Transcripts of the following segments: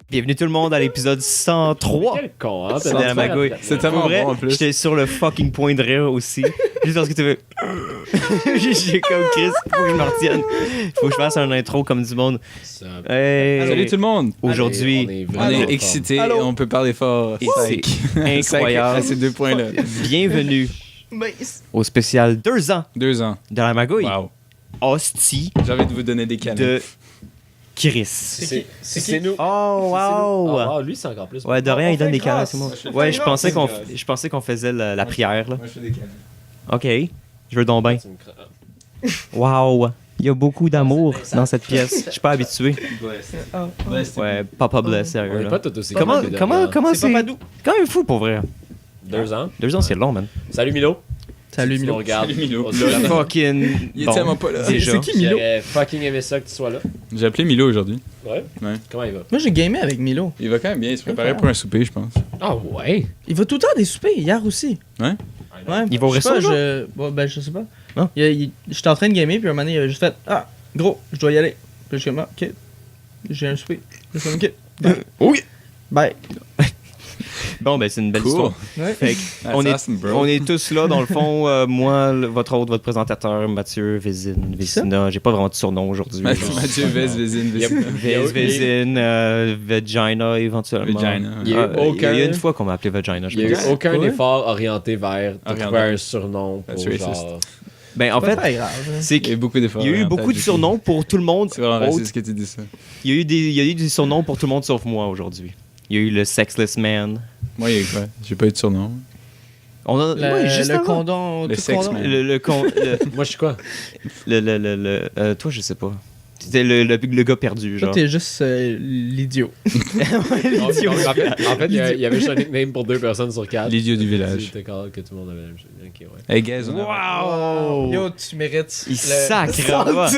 Bienvenue tout le monde à l'épisode 103 Quel con, hein? de la magouille. C'est tellement Pour vrai, bon en plus. j'étais sur le fucking point de rire aussi. Juste parce que tu veux. J'ai comme Chris, faut que je me retienne. Faut que je fasse un intro comme du monde. Hey. Salut tout le monde! Aujourd'hui, On est excités, on peut parler fort. Et c'est incroyable. À ces 2 points-là. Bienvenue au spécial 2 ans 2 ans. de la magouille. Wow. Hostie J'ai envie de vous donner des canettes. de Chris. C'est nous. Oh wow! Ah, lui, c'est encore plus. Ouais, de rien, il donne des canettes à tout le monde. Je fais Ouais, grâce. je pensais qu'on faisait la prière, là. Moi, je fais des canettes. OK. Je veux donc bien. Tu me cra- Wow! Il y a beaucoup d'amour dans cette pièce. Je suis pas habitué. Blessed. Ouais, Papa bless, On sérieux. est là. pas tout aussi Comment cool que comment Dorian. comment C'est c'est Papadou. quand même fou pour vrai. 2 ans. 2 ans, c'est long, man. Salut Milo. Salut Si tu Milo. nous regardes. Salut, Milo. Le Fucking. Il est bon, tellement pas là. déjà. C'est qui Milo? J'aurais fucking aimé ça que tu sois là. J'ai appelé Milo aujourd'hui. Ouais. Ouais. Comment il va? Moi, j'ai gamé avec Milo. Il va quand même bien, il se préparait pour un souper, je pense. Ah ouais. Il va tout le temps à des soupers, hier aussi. Ouais? Ouais. Il va au Je sais resto, pas, genre? Bon, ben, je sais pas. Non? J'étais en train de gamer, puis un moment donné, il avait juste fait Ah, gros, je dois y aller. Puis je suis comme Ah, ok. J'ai un souper. Puis je suis comme Ok. Bye. Oui. Bye. Bon, ben, c'est une belle Cool. histoire. Ouais. Fait que, on est tous là, dans le fond. Moi, votre hôte, votre présentateur, Mathieu Vézina. J'ai pas vraiment de surnom aujourd'hui. Mathieu Vézine. Vézine, Vagina, éventuellement. Vagina. Il y a eu aucun- Il y a une fois qu'on m'a appelé Vagina, je Il n'y a eu pense. aucun Ouais. effort orienté vers de Orienté. trouver un surnom pour That's racist. genre. Ben, en C'est pas fait, très grave. c'est Il y a eu qu'il beaucoup d'efforts. y a eu beaucoup de surnoms pour tout le monde. C'est vraiment autre- raciste que tu dis ça. Il y a eu des surnoms pour tout le monde sauf moi aujourd'hui. Il y a eu le Sexless Man. Moi, il y a eu quoi? J'ai pas eu de surnom. On a ouais, juste Le avant. condom. Le tout sexe, condom. man. Moi, je suis quoi? Toi, je sais pas. C'était le gars perdu, Toi, genre. t'es juste l'idiot. L'idiot. En fait, il y avait juste un nickname pour 2 personnes sur 4. L'idiot du village. C'était quand que tout le monde avait la même chose. Ok, ouais. Hey, guys, on a... Wow! Yo, tu mérites. Il sacre en bas.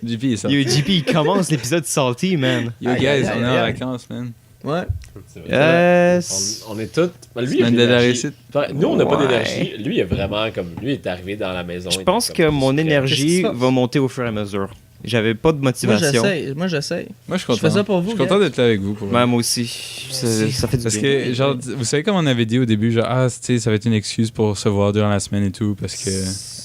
JP est ça. Yo, JP, il commence l'épisode salty, man. Yo, Aïe, guys, aïe, on est aïe, en aïe. vacances, man. Ouais. C'est vrai. Euh, On est tous. Lui, il a Semaine de la l'énergie. réussite. Enfin, nous, on n'a pas Ouais. d'énergie. Lui, il est vraiment comme. Lui, il est arrivé dans la maison. Je il pense était que comme mon discret. énergie Qu'est-ce qui se passe? va monter au fur et à mesure. J'avais pas de Moi, motivation. j'essaye. Moi, je suis Je content. fais ça pour vous, Je suis content gars. d'être là avec vous. Pour Ouais, moi aussi. Ça fait du Parce bien. que, genre, vous savez comme on avait dit au début, genre, tu sais, ça va être une excuse pour se voir durant la semaine et tout, parce que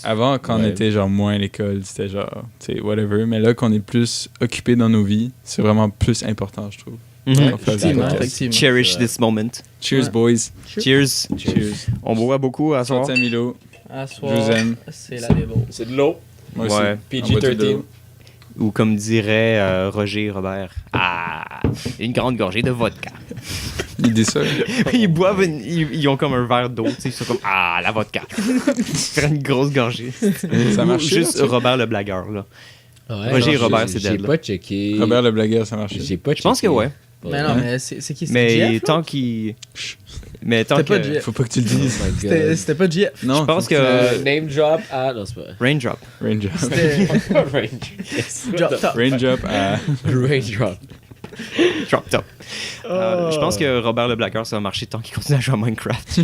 avant, quand on Ouais. était, genre, moins à l'école, c'était genre, tu sais, whatever, mais là, qu'on est plus occupé dans nos vies, c'est vraiment plus important, je trouve. Mhm. On fait le Effectivement, podcast. effectivement. Cherish C'est vrai. this moment. Cheers, Ouais. boys. Cheers. Cheers. On boit beaucoup à soir. Santé, Milo. À Je soir, vous aime. c'est la dévo. C'est de l'eau. Moi Ouais. aussi. PG-13. En bas de l'eau. Ou comme dirait Roger Robert. Ah, une grande gorgée de vodka. Il dit ça. Ils boivent, ils ont comme un verre d'eau, tu sais, ils sont comme ah la vodka. Faire une grosse gorgée. Ça Ou marche. juste Robert le blagueur là. Ouais, Roger non, Robert, j'ai- c'est J'ai dead, là. pas checké. Robert le blagueur, ça marche. J'ai pas checké. Je pense que ouais. Mais non, Hein? mais c'est qui? C'était Mais Jeff, là? tant qu'il, mais tant C'était pas que Jeff. Faut pas que tu le Oh dises. my C'était God. c'était pas Jeff. Non. je pense que Name drop à. Non, c'est pas. Raindrop, Raindrop. C'était Range. Drop top. Raindrop à. Range drop. drop top. Je pense que Robert le blagueur ça va marcher tant qu'il continue à jouer à Minecraft.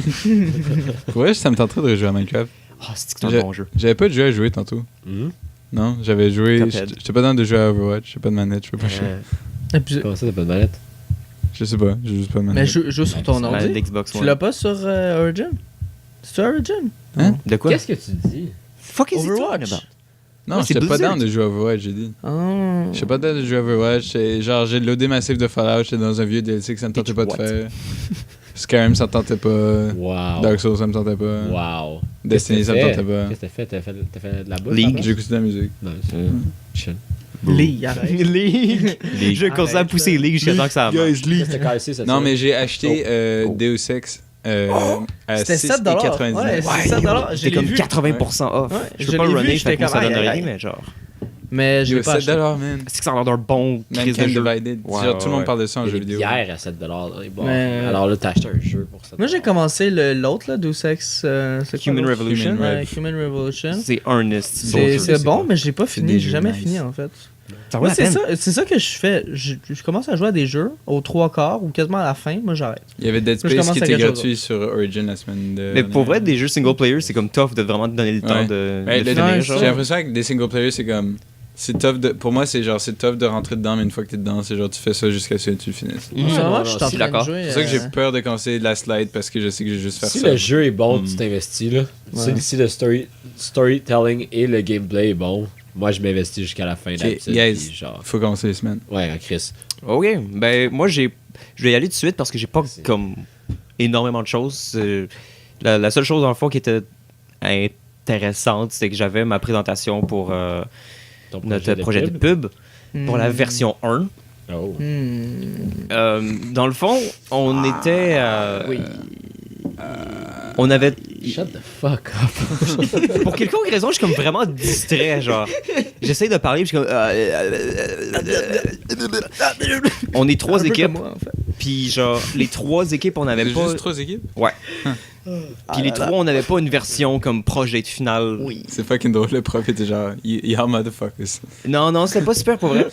Pour vrai, ça me tenterait de rejouer à Minecraft. Ah, c'est un bon jeu. J'avais pas de jeu à jouer tantôt. Mhm. Non, j'avais joué. Cuphead. J'étais pas dans de jouer à Overwatch. J'ai pas de manette, je peux pas jouer. Abusé. Comment ça, t'as pas de manette? Je sais pas, j'ai juste pas de Mais manette. joue sur ton La ordi. Xbox Tu One. l'as pas sur Origin? C'est Origin? Hein? De quoi? Qu'est-ce que tu dis? Fuck is he talking Overwatch. about? Non, Ouais, c'est j'étais pas Blizzard. down de jouer à Overwatch, j'ai dit. Oh. Je suis pas down de jouer à Overwatch. Genre, j'ai loadé ma save de Fallout, j'étais dans un vieux DLC que ça me tentait pas de What? faire. Skyrim, ça me tentait pas. Wow. Dark Souls, ça me tentait pas. Wow. Destiny, ça me tentait pas. Qu'est-ce que t'as fait? T'as fait de la bouffe? League. avant? J'ai écouté de la musique. Non, chill. Lee, arrête. League. Je continue à Arrête, pousser League jusqu'à temps que ça marche. C'était cassé, cette Non, semaine. mais j'ai acheté Oh. Deus Ex à C'était 6,99$. Ouais, Ouais, c'est 7$. C'était comme 80% off. Ouais, Je je peux pas l'ai le vu, runner, j'étais fait que ça comme, donne aïe, rien, aïe. mais genre. Mais je Yo, l'ai pas acheté. 7$, man. C'est que ça a l'air d'un bon crise de Mankind jeu. Divided. Ouais, Genre, tout le ouais. monde parle de ça en Il y a jeu des vidéo. bières à 7$. dans les bars. Mais- Alors là, t'as acheté un jeu pour 7$. Moi, j'ai commencé l'autre, là, Deus Ex. C'est quoi, Human l'autre? Revolution. Human Ouais, Human Revolution. C'est earnest. C'est bon, mais j'ai pas fini. des J'ai jeux jamais nice. fini, en fait. Ça vaut Moi, la c'est peine. ça, c'est ça que je fais. Je commence à jouer à des jeux aux 3/4 ou quasiment à la fin. Moi, j'arrête. Il y avait Dead Moi, je Space commence qui à était quelque chose gratuit sur Origin la semaine de. Mais pour vrai, des jeux single player, c'est comme tough de vraiment te donner le temps Ouais. de Ouais, de le- finir. Ouais, genre. J'ai l'impression que des single players, c'est comme. C'est tough pour moi, c'est tough de rentrer dedans, mais une fois que t'es dedans, c'est genre tu fais ça jusqu'à ce que tu le finisses. Mhm. En ce moment, non, je suis non, en si, train de d'accord. jouer. C'est pour ça que j'ai peur de commencer de la slide parce que je sais que je vais juste faire Si ça. le jeu est bon, tu t'investis, là. Ouais. Si le storytelling et le gameplay est bon, moi, je m'investis jusqu'à la fin d'habitude. guys. puis genre... Faut commencer les semaines. Ouais, Chris. Ok, ben moi je vais y aller tout de suite parce que j'ai pas comme énormément de choses. La seule chose dans le fond qui était intéressante, c'est que j'avais ma présentation pour Ton notre projet de pub pour la version 1. Oh. Dans le fond, on était... Oui. On avait... Shut the fuck up. Pour quelconque raison, je suis comme vraiment distrait, genre. J'essaie de parler, puis je suis comme... On est trois Un peu équipes, comme moi, en fait. puis genre, les trois équipes, on n'avait T'as pas... juste 3 équipes? Ouais. Puis les trois, on n'avait pas une version comme projet final. Oui. C'est fucking drôle, le prof était genre, y'all motherfuckers. Non, c'était pas super pour vrai.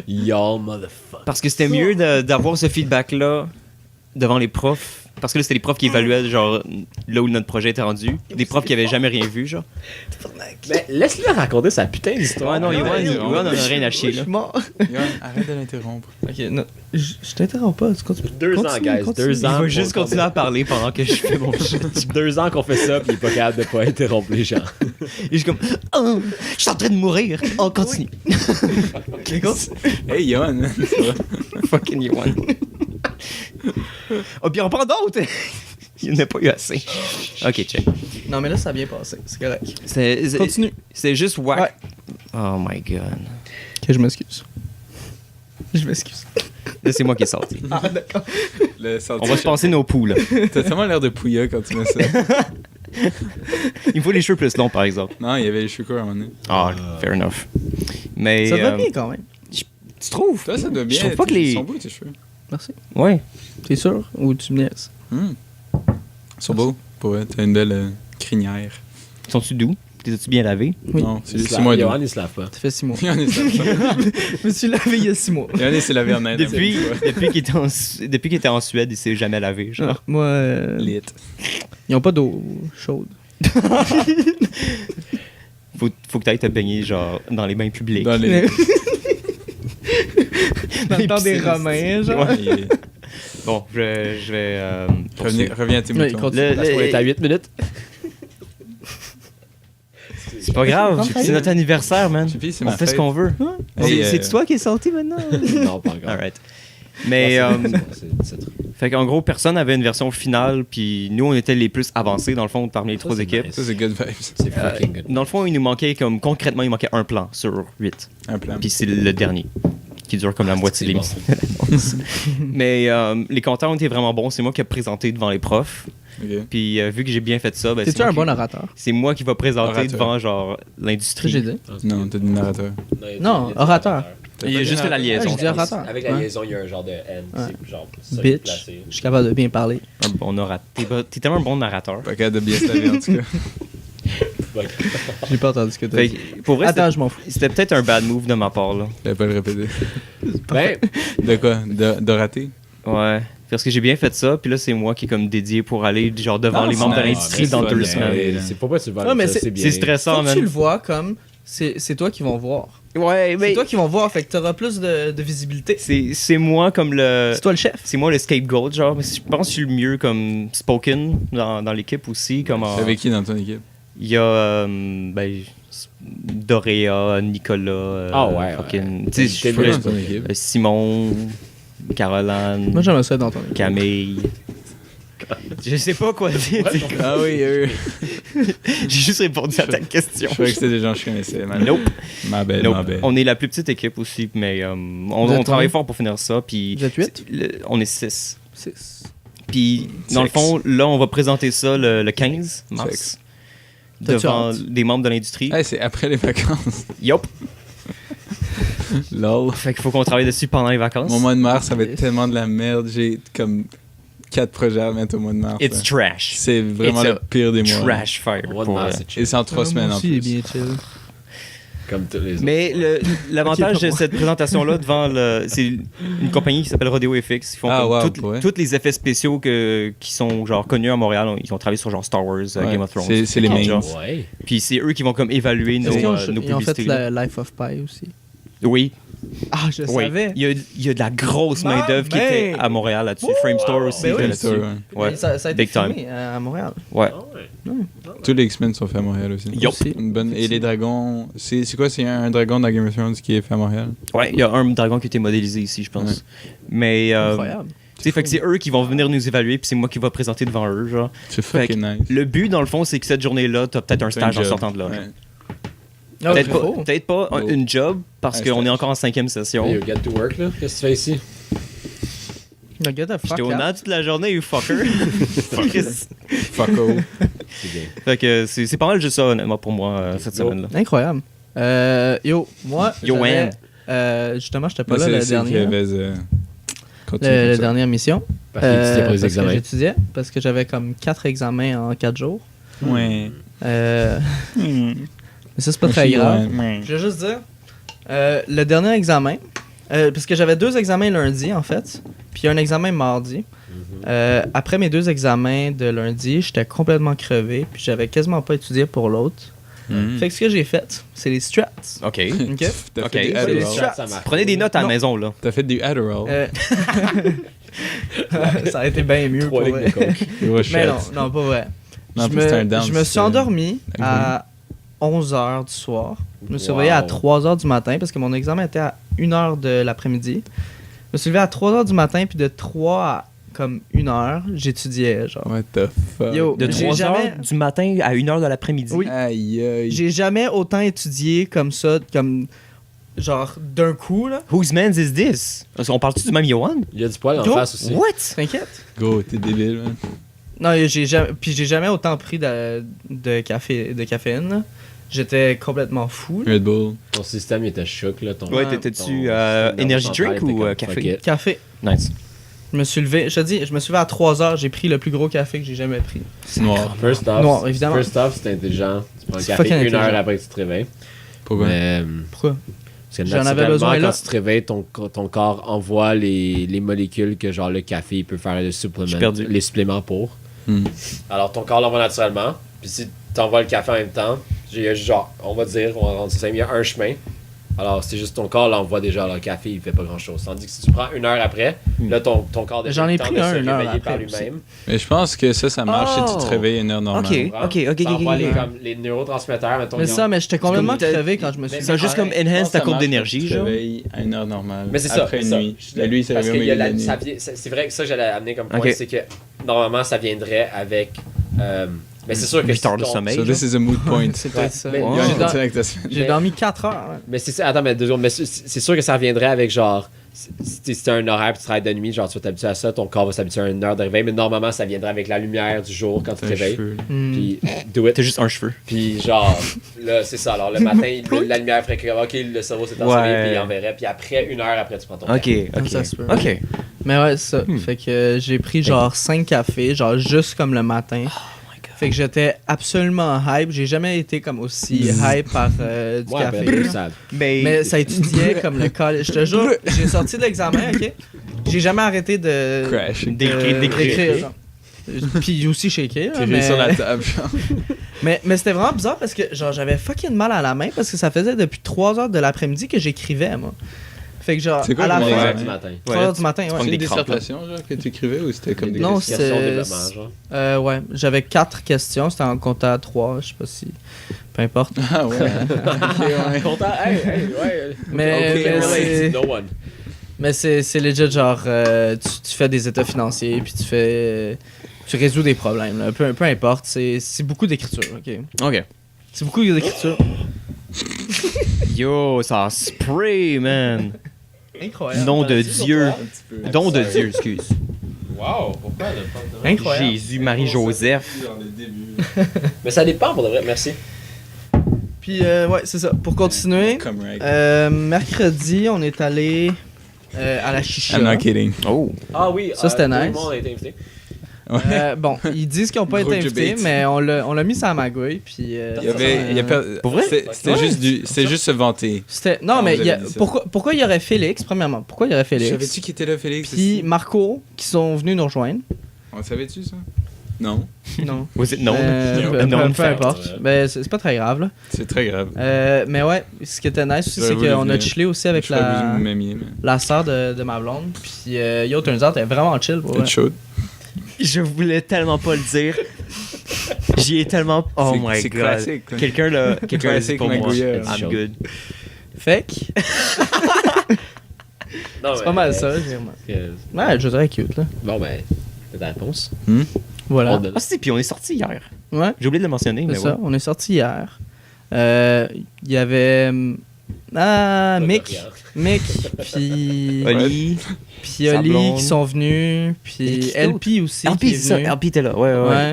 Y'all motherfucker. Parce que c'était mieux d'avoir ce feedback-là devant les profs. Parce que là, c'était les profs qui évaluaient, genre, là où notre projet était rendu. Des profs qui avaient jamais rien vu, genre. Mais laisse-le raconter sa putain d'histoire. Ouais, non, Yoann, on a rien à chier, Je là. suis mort. Yoann, arrête de l'interrompre. Ok, non. Je t'interromps pas. Tu continues. 2 ans, Continue, guys. continue. 2 Il ans. va juste continuer à parler pendant que je fais mon jeu. 2 ans qu'on fait ça, puis il est pas capable de pas interrompre les gens. Et je suis comme, oh, je suis en train de mourir. On continue. Hey, Yoann! Fucking Yoann. Oh, puis on prend d'autres. Il n'y en a pas eu assez. Ok, check. Non, mais là, ça a bien passé. C'est correct. Continue. C'est juste whack. Ouais. Oh my god. Ok, je m'excuse. Je m'excuse. Là, c'est moi qui est sorti. Ah, d'accord. On va se passer nos poux, là. T'as tellement l'air de Pouya quand tu mets ça. Il me faut les cheveux plus longs, par exemple. Non, il y avait les cheveux courts à un moment donné. Ah, fair enough. Mais. Ça va bien quand même. Tu trouves? Toi, ça doit bien. Je trouve pas que les- Ils sont beaux, tes cheveux. Merci. Ouais. T'es sûr? Ou tu me laisses? Ils sont beaux. Pour vrai, t'as une belle crinière. Sont-tu doux? T'es-tu bien lavé? Oui. Non, c'est moi doux. Yoann, il se lave pas. Ça fait 6 mois. Yoann, il s'est lavé. Je me suis lavé il y a 6 mois. Yoann, il s'est lavé en Inde. Depuis qu'il était en Suède, il s'est jamais lavé. Genre. Moi, Lit. ils ont pas d'eau chaude. Faut que t'ailles te baigner, genre, dans les bains publics. Dans les... Dans le Les temps des piscines. Romains, genre. Ouais. Et- Bon, je vais. Reviens à tes Ouais, moutons. continue. Parce qu'on est à 8 minutes. C'est pas grave, c'est notre anniversaire, man. Chippy, c'est On ma fait ce fête. qu'on veut. Hey, C'est toi qui es sorti maintenant? Non, pas encore. Alright. Mais, fait qu'en gros, personne n'avait une version finale, puis nous, on était les plus avancés, dans le fond, parmi les trois c'est équipes. nice. Ça, c'est good vibes. C'est fucking good. Dans le fond, il nous manquait, comme, concrètement, il manquait un plan sur 8. Un plan. Puis c'est le dernier, qui dure comme la moitié de c'est l'émission. Mais les compteurs ont été vraiment bons. C'est moi qui ai présenté devant les profs. Ok. Puis vu que j'ai bien fait ça, ben, T'es-tu c'est moi un bon qui- orateur? c'est moi qui va présenter Orateur. devant genre C'est ce que j'ai l'industrie. dit. Non, t'as dit narrateur. Non, orateur. Il y a juste la Ah, liaison. j'ai dit orateur. Avec la Ouais. liaison, il y a un genre de N. Ouais. C'est genre ça Bitch. placé. Je suis capable de bien parler. Un bon orateur. T'es tellement un bon narrateur. Pas capable de bien se laver, en tout cas. J'ai pas entendu ce que t'as Fait dit. que, pour vrai, Attends, je m'en fous. c'était peut-être un bad move de ma part là. Je vais pas le répéter. Ben, De quoi? De rater? Ouais. Parce que j'ai bien fait ça, puis là c'est moi qui est comme dédié pour aller genre devant les membres de nice. l'industrie Ah, dans mais 2 c'est semaines. bien. c'est pas tu vas Ouais, mais ça, c'est- bien. C'est stressant, Faut que man. tu le vois comme c'est toi qui vont voir. Ouais, C'est toi qui vont voir, fait que t'auras plus de visibilité. c'est moi comme le. C'est toi le chef. C'est moi le scapegoat, genre. Mais je pense que je suis le mieux comme spoken dans l'équipe aussi. Comme en- Avec qui dans ton équipe? Il y a ben, Doréa, Nicolas, Ah ouais, fucking- ouais. tu sais, T'es je- le- dans ton équipe? Simon, Caroline, Moi, j'aimerais ça dans ton équipe. Camille. Je sais pas quoi dire. Ah oui, J'ai juste répondu à ta question. Je croyais que c'était des gens que je connaissais. Nope. Ma belle, Nope. ma belle. On est la plus petite équipe aussi, mais Vous on êtes travaille combien? fort pour finir ça. Puis Vous êtes 8? on est 6. 6. Puis, dans le fond, là, on va présenter ça le 15 mars. Sexe. T'as-tu Devant hâte? des membres de l'industrie. Hey, c'est après les vacances. Yup. Lol. Fait qu'il faut qu'on travaille dessus pendant les vacances. Mon mois de mars, ça va être tellement de la merde. J'ai comme 4 projets à mettre au mois de mars. It's là. trash. C'est vraiment It's le pire des mois. Trash fire. Mois de pour, mars, euh, c'est chill. Et c'est en 3 semaines moi en aussi, il est plus. bien chill. Comme tous les autres. Mais l'avantage Ok, de bon. cette présentation-là c'est une compagnie qui s'appelle Rodeo FX. Ils font Ah, comme wow, toutes- ouais. tous les effets spéciaux qui sont genre connus à Montréal. Ils ont travaillé sur genre Star Wars, Ouais, Game of Thrones. c'est les tout mains. genre. Ouais. Puis c'est eux qui vont comme évaluer nos, Est-ce qu'ils ont, nos ils ont fait publicités. le Life of Pi aussi? Oui, Ah, je oui. savais. Il y a de la grosse main-d'œuvre qui était à Montréal là-dessus. Framestore aussi Ben oui. était là-dessus. Framestore, ouais. Ouais. Ça a été Big time. filmé à Montréal. Ouais. Ah ouais. Tous les X-Men sont faits à Montréal aussi. Yup. Aussi. Une bonne... Et les dragons, c'est quoi? C'est un dragon dans Game of Thrones qui est fait à Montréal? Ouais, il y a un dragon qui a été modélisé ici, je pense. Ouais. Mais Incroyable. tu sais, fait que c'est eux qui vont venir nous évaluer, puis c'est moi qui va présenter devant eux, genre. C'est Fait que fucking nice. Le but, dans le fond, c'est que cette journée-là, t'as peut-être un stage en sortant de là. Ouais. Ah, Peut-être bravo. pas Oh. une job, parce Un qu'on est stage. encore en 5e session. Hey, you get to work, là. Qu'est-ce que tu fais ici? Le gars de fuck J'étais au up. NAD toute la journée, you fucker. Fuck off. C'est bien. Fait que c'est pas mal juste ça, honnêtement, pour moi, cette Yo. semaine-là. Incroyable. moi, Yo, j'avais, Ann. justement, j'étais pas Moi, là la c'est qui dernière. avait... continue La comme ça. dernière mission. Parce qu'il étudiait pour les parce que examens. j'étudiais, parce que j'avais comme 4 examens en 4 jours. Ouais. Mais ça, c'est pas très grave. Ouais. Je vais juste dire, le dernier examen, parce que j'avais 2 examens lundi, en fait, puis un examen mardi. Après mes 2 examens de lundi, j'étais complètement crevé, puis j'avais quasiment pas étudié pour l'autre. Mm. Fait que ce que j'ai fait, c'est les strats. OK. OK? T'as Ok. fait du C'est les Adderall. strats. Ça marche. Prenez des notes à la Non. maison, là. T'as fait du Adderall. Ça a été bien mieux pour 3 lignes de vrai. coke. Mais non, pas vrai. Non, je puis c'était un me, dance, je me suis c'était- endormi à 11h du soir. Je me suis réveillé à 3h du matin parce que mon examen était à 1h de l'après-midi. Je me suis levé à 3h du matin, puis de 3 à comme 1h, j'étudiais. Genre. What the fuck? Yo, De J'ai 3 jamais- heures du matin à 1 heure de l'après-midi. Oui. Aïe, aïe. J'ai jamais autant étudié comme ça, comme genre d'un coup. Là. Whose man's is this? On parle-tu du même Yohan? Il y a du poil en Go. face aussi. What? T'inquiète? Go, t'es débile, man. Non, j'ai jamais autant pris de caféine. Là. J'étais complètement fou. là. Red Bull. Ton système il était choc là. Ouais, ton t'étais-tu système energy central drink était ou comme café? fuck it. Café. Nice. Je me suis levé, je te dis, je me suis levé à 3h, j'ai pris le plus gros café que j'ai jamais pris. Noir. First off, Noir, évidemment. First off, c'est intelligent. Tu prends le C'est café fucking 1 heure intelligent. après que tu te réveilles. Pourquoi? Mais Pourquoi? parce que J'en avais naturellement, besoin là. quand tu te réveilles, ton corps envoie les molécules que genre le café il peut faire Je suis perdu. les suppléments pour. Hmm. Alors ton corps l'envoie naturellement. Puis si tu envoies le café en même temps, il y a genre, on va dire, on va rendre ça simple, il y a un chemin. Alors c'est juste ton corps l'envoie déjà. Alors le café il fait pas grand chose. Tandis que si tu prends 1 heure après, là ton corps déjà J'en ai le temps pris de un se 1 heure réveiller par après lui-même. Mais je pense que ça marche si tu te Oh. réveilles à une heure normale. Ok. Ça envoie ok. comme les neurotransmetteurs, mettons. Mais ils ont- ça, mais j'étais complètement comme- crevé quand je me suis Mais Ça a juste comme enhance ta courbe d'énergie, Tu te genre. réveilles à une heure normale. Mais c'est ça. Après c'est une ça. nuit. Je- Mais lui, il s'est parce réveillé qu'il y au a milieu de la- la ça nuit. vient- c'est vrai que ça j'allais amener comme point, Ok. c'est que normalement ça viendrait avec. Mais c'est sûr que 8 heures de si ton- sommeil. So this is a mood point. C'est peut-être ça. Mais- Il y a Ouais. un J'ai dor- avec ta semaine. J'ai dormi 4 heures. ouais. Mais c'est ça, attends, mais 2 secondes. Mais c'est sûr que ça reviendrait avec genre. Si tu as un horaire puis tu travailles de nuit, genre tu vas t'habituer à ça, ton corps va s'habituer à une heure de réveil, mais normalement ça viendrait avec la lumière du jour quand tu te Un réveilles. cheveu. Hmm. Puis do it. T'as juste un cheveu. Puis genre, là c'est ça. Alors le matin, la lumière ferait que, ok, le cerveau s'est enseveli, Ouais. puis il enverrait. Puis après, 1 heure après, tu prends ton Ok, café. ok. Ça se peut. Ok. Mais ouais, c'est ça. Fait que j'ai pris genre 5 cafés, genre juste comme le matin. Fait que j'étais absolument hype. J'ai jamais été comme aussi hype par du Ouais, café. ben, là. ça. Mais ça étudiait comme le collège. Je te jure, j'ai sorti de l'examen, ok? J'ai jamais arrêté de. Crash. D'écrire. genre. Puis aussi shaker. T'es mais sur la table, genre. mais c'était vraiment bizarre parce que genre j'avais fucking mal à la main parce que ça faisait depuis 3h de l'après-midi que j'écrivais, moi. Fait que genre, C'est quoi à la le Ouais, moment fin, du matin. 3h du matin, tu ouais. prends C'est des une crampes, là. dissertation, genre, que tu écrivais ou c'était comme des Non, questions? Question de c'est- développement, genre. Ouais, j'avais 4 questions, c'était en compta à 3, je sais pas si. Peu importe. Ah ouais. Ok, ouais. Content, ouais. Mais, Ok, mais relate, c'est- no one. mais c'est legit, genre, tu fais des états financiers, puis tu résous des problèmes, là. Peu importe, c'est beaucoup d'écriture, ok? Ok. C'est beaucoup d'écriture. Yo, ça a spray, man. Incroyable. Nom de Dieu. Un petit peu. Don de Dieu, excuse. Wow, pourquoi le pas de Incroyable. Jésus, Marie-Joseph. Dans le début. Mais ça dépend pour de vrai, merci. Puis, ouais, c'est ça. Pour continuer, Comme right. mercredi, on est allé à la chicha. I'm not kidding. Oh. Ah oui, Ça, c'était tout le nice. monde a été invité. Bon, ils disent qu'ils n'ont pas Gros été invités, debate. mais on l'a mis sur la magouille. Puis, Pour vrai? C'était juste se vanter. Non, Ah, mais vous avez dit ça. pourquoi il y aurait Félix, premièrement? Pourquoi il y aurait Félix? Savais-tu qui était là, Félix? Puis aussi? Marco, qui sont venus nous rejoindre. On savait-tu ça? Non. Non. Was it known? Peu fact. importe. Ben, c'est pas très grave, là. C'est très grave. Mais ouais, ce qui était nice aussi, J'aurais c'est voulu qu'on a venir. chillé aussi avec Je sais pas que vous m'aimiez, mais. la sœur de ma blonde. Puis yo, turns out, elle est vraiment chill. Pour C'est vrai. chaud. Je voulais tellement pas le dire. J'y ai tellement. Oh C'est- my c'est god. classique, là. Quelqu'un l'a dit Classique pour moi. Magouilla. I'm good. Fait que, Non, c'est pas mal ça, je dirais. Ouais, je dirais cute, là. Bon, ben, c'est ta réponse. Voilà. Ah, si, puis on est sorti hier. Ouais, J'ai oublié de le mentionner, mais c'est ça. ouais. On est sorti hier. Il y avait. Mick, puis Oli. puis sa Oli blonde. qui sont venus, puis Et qui LP aussi. LP, qui est c'est ça. venu. LP était là. Ouais, ouais. Ouais.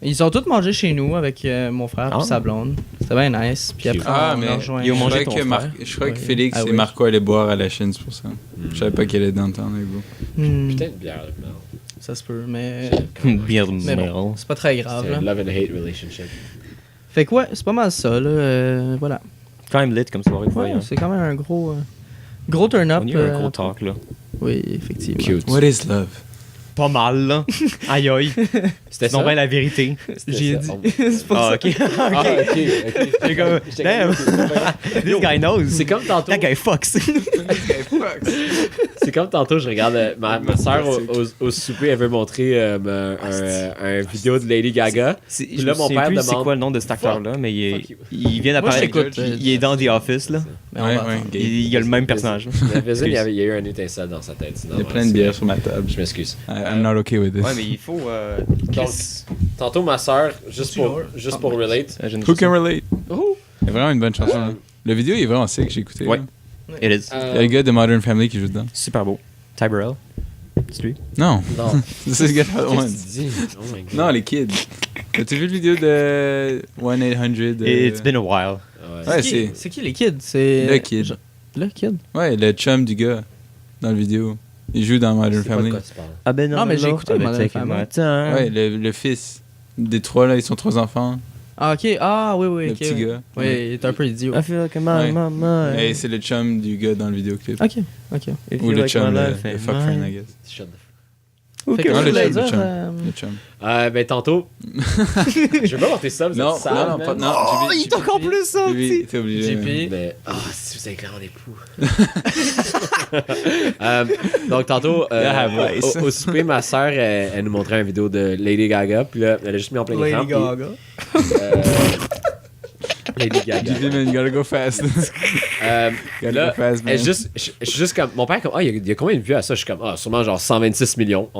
Ils ont tous mangé chez nous avec mon frère Ah. et sa blonde. C'était bien nice. Puis après, Ah, on mais a rejoint. ils ont mangé je croyais ton que, frère. je croyais que Ouais. Félix Ah et oui. Marco allaient boire à la chaîne, c'est pour ça. Je savais pas qu'elle allait dans le temps avec vous. Putain de bière, là, merde. Ça se peut, mais Bien Mais bon, c'est pas très grave. C'est un Là. love and hate relationship. Fait que ouais, c'est pas mal ça. Là, voilà. Quand même lit comme soirée. Ouais, Ouais, c'est quand même un gros turn-up. on a eu un gros talk, là. Oui, effectivement. Cute. What is love? Pas mal, là. Aïe, aïe. C'était Non, ça? ben la vérité. J'ai dit. C'est pour Ah, ça. ok. Ah, ok. J'ai comme. J'étais Damn. comme- This guy knows. C'est comme tantôt. That guy fucks. C'est comme tantôt, je regarde ma soeur au souper, elle veut montrer un vidéo de Lady Gaga. Puis là, mon père plus c'est demande- quoi le nom de cet acteur-là, mais Fuck you. il vient Moi, je d'apparaître. t'écoute. Il est dans The Office, là. Mais on Ouais, va ouais, attendre. gay. Il a le même personnage. La voisine, il y a eu un étincelle dans sa tête. Il y a plein de bières sur ma table. Je m'excuse. I'm not okay with this. Ouais, mais il faut. Donc, tantôt, ma soeur, juste pour relate. Who can relate? C'est vraiment une bonne chanson. hein. Le vidéo il est vraiment sick, j'ai écouté. Ouais. là. It is. Il y a le gars de Modern Family qui joue dedans. Super beau. Ty Burrell. C'est lui. Non, Non. c'est ce gars Qu'est-ce one. que tu dis? Oh my god. Non, les kids. As-tu vu le vidéo de 1-800? It's been a while. Ouais. Ouais, C'est qui les kids? C'est Le kid. Le kid? Ouais, le chum du gars dans le vidéo. Il joue dans Modern C'est pas de Family. quoi tu parles. Ah ben Non, mais j'ai écouté Modern Family. Ouais, le fils des trois, là, ils sont trois enfants. Ah, ok. Ah, oui, oui. Le ok, petit oui. gars. Oui, il est un peu idiot. I feel like a Ouais. mama. Et c'est le chum du gars dans le vidéoclip. Ok, ok. I Ou feel le like chum, my le life ain't fuck friend, I mine. guess. Shut the Ok. Fait que Non, je le voulais chum, le dire, chum. Le chum. Ben, tantôt. Je vais pas monter ça, vous Non, êtes sale, non, non, man. pas- non. Oh, il est encore plus ça, Oui, t'es obligé. JP. Mais, si vous avez clair en époux. Donc, tantôt, Yeah, nice. au souper, ma soeur, elle nous montrait une vidéo de Lady Gaga. Puis là, elle a juste mis en plein écran. Lady puis, Gaga. Lady Gaga. JP, man, gotta go fast. Gotta Là, go fast, man. je suis juste comme. Mon père, comme, il y a combien de vues à ça? Je suis comme, sûrement genre 126 millions.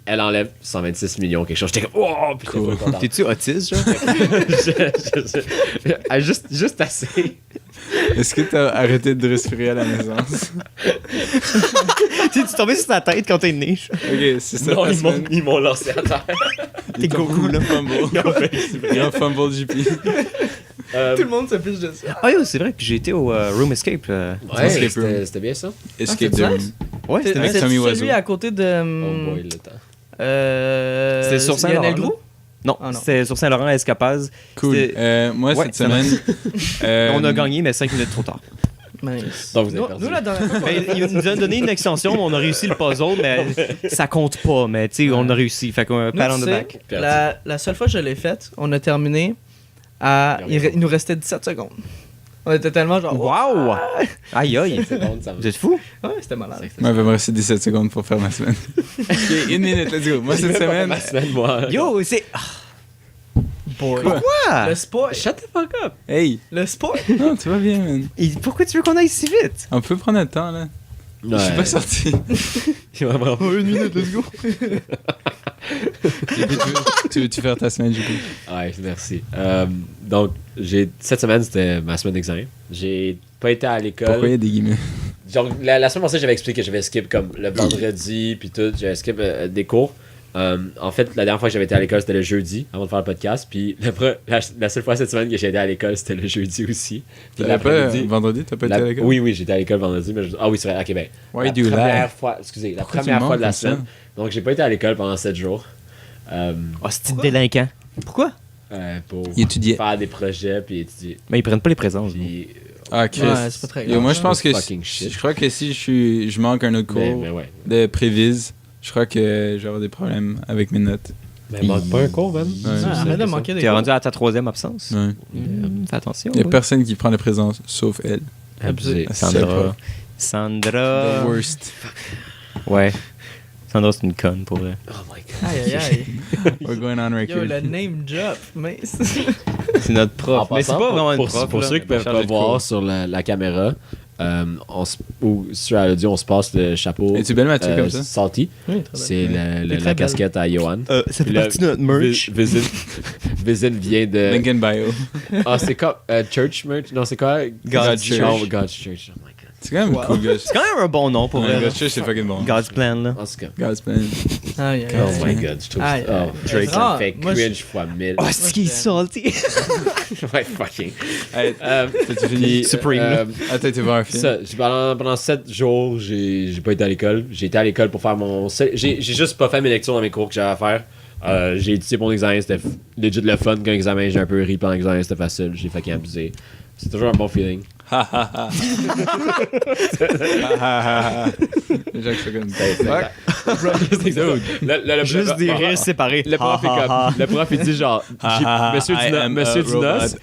Elle enlève 126 millions, quelque chose. J'étais comme, oh, putain, Cool. content. T'es-tu autiste, genre? Juste assez. Est-ce que t'as arrêté de respirer à la naissance? Tu es tombé sur ta tête quand t'es né. Ok, c'est ça. Non, ta semaine. ils m'ont lancé à terre. T'es Goku, là. Fumble. Il y a un fumble JP. Tout le monde se fiche de ça. Ah, yo, c'est vrai que j'ai été au Room Escape. Ouais, Escape room. c'était bien ça. Escape c'est the nice. room. Ouais, c'était Avec nice. Tommy C'est celui Wiseau. à côté de. Oh boy, le temps. C'était sur Saint-Laurent, Lionel Groux? Non, Ah, non. c'était sur Saint-Laurent à Escapaz. Cool. C'était- Moi, Ouais, cette ça semaine. On a gagné, mais 5 minutes trop tard. Nice. Donc, vous avez Nous, perdu. nous, la dernière fois. Ben, il nous a donné une extension, mais on a réussi le puzzle, mais ça compte pas. Mais tu sais, on a réussi. Fait qu'on Nous, pat on tu the sais, back. la seule fois que je l'ai faite, on a terminé à. Il nous restait 17 secondes. On était tellement genre. Wow! Aïe aïe! C'est bon, ça va. Vous êtes fous? Ouais, c'était malade. Moi, il va me rester 17 secondes pour faire ma semaine. Ok, une minute, let's go. Moi, cette semaine. Ma semaine, moi. Yo, c'est. Boy. Quoi? Le sport. Shut the fuck up. Hey! Le sport. Non, tu vas bien, man. Pourquoi tu veux qu'on aille si vite? On peut prendre le temps, là. Je suis pas sorti. Une minute, let's go. Tu veux-tu faire ta semaine, JP? Ouais, merci. Donc, cette semaine, c'était ma semaine d'examen. J'ai pas été à l'école. Pourquoi il y a des guillemets? Donc, la semaine passée, j'avais expliqué que j'avais skip comme le vendredi, puis tout. J'avais skip des cours. En fait, la dernière fois que j'avais été à l'école, c'était le jeudi, avant de faire le podcast. Puis la seule fois cette semaine que j'ai été à l'école, c'était le jeudi aussi. Puis T'avais pas l'après-midi. vendredi? T'as pas été à l'école? Oui, j'étais à l'école vendredi. Mais ah oui, c'est vrai. Ok, ben. Why la do you première lie? fois, excusez, la Pourquoi tu première mens fois de la comme ça? semaine. Donc, j'ai pas été à l'école pendant 7 jours. Oh, c'est délinquant. Pourquoi? Pour Il étudiait. faire des projets, puis étudier. Mais ils prennent pas les présences. Puis, Ah, Chris. Ouais, c'est pas très Yo, grave. moi, je pense que Fucking shit. je crois que si je manque un autre cours mais ouais. de prévise, je crois que je vais avoir des problèmes avec mes notes. Mais manque pas un cours, man. Arrête de manquer des T'es cours. rendu à ta 3e absence. Ouais. Fais attention. Il y a ouais. personne qui prend la présence, sauf elle. Abusé. Sandra. The Sandra. worst. Ouais. Sandra, c'est une conne pour vrai. Oh my god. Aïe, aïe, aïe. We're going on Yo, record. le name drop, mais... C'est notre prof. Mais c'est pas vraiment une prof. Pour là. ceux qui peuvent Chargé pas de voir cours. sur la caméra, ou sur l'audio, on se passe le chapeau Es-tu belle, Mathieu, comme ça? Salty. Oui, très C'est T'es très la belle. casquette à Johan. Ça fait Puis là, partie de notre merch. Vizin vient de... Lincoln Bio. Ah, c'est quoi? Church merch? Non, c'est quoi? God's Church. Oh, God's Church. Oh my god. C'est quand même cool, gars. C'est quand même un bon nom pour vrai. Ouais, God's Church, c'est fucking bon. God's Plan, là. En tout cas. God's plan. Aïe, aïe, Oh aïe. my god, je trouve Aïe, oh, aïe. Drake, ça me fait Moi, je- cringe fois 1000. Oh, c'est qu'il est salty. Ouais, fucking. Hey, t'as-tu fini? Puis, Supreme. Ah, t'as été voir un film? Ça, pendant 7 jours, j'ai pas été à l'école. J'ai été à l'école pour faire mon... J'ai juste pas fait mes lectures dans mes cours que j'avais à faire. J'ai étudié mon examen, c'était legit le fun qu'un examen. J'ai un peu ri pendant l'examen, c'était facile. J'ai fait qu'abuser. C'est toujours un bon feeling. Ha ha ha. Ha ha ha. Déjà que je fais comme Juste des rires séparés. Le prof est comme, le prof il dit genre, Monsieur Dinos,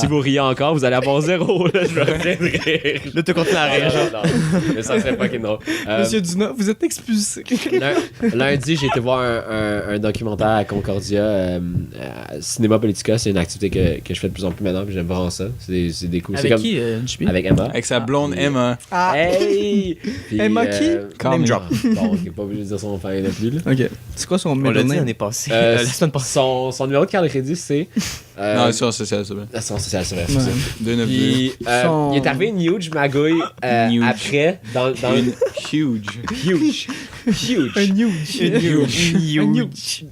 si vous riez encore, vous allez avoir 0. Là, je vais arrêter de rire. Là, tu continues à rire, genre. Non, mais ça serait fucking drôle. Monsieur Duna, vous êtes expulsé. Lundi, j'ai été voir un documentaire à Concordia, Cinéma Politica. C'est une activité que je fais de plus en plus maintenant, puis j'aime vraiment ça. C'est des coups. Avec qui, JP? Avec Emma. Avec sa blonde Emma. Ah, Hey! Puis, Emma qui? Name drop. Bon, ok, pas obligé de dire son nom famille non plus. Là. ok. C'est quoi son On l'a middle dit name? l'année passée. La semaine passée. Son numéro de carte de crédit, c'est. Non, sur social, c'est bien. Son social, c'est vrai. Ouais. 292. Puis, Son- il est arrivé une huge magouille Huge. après, dans une. Huge. Huge. Huge. Un huge. Huge. Huge.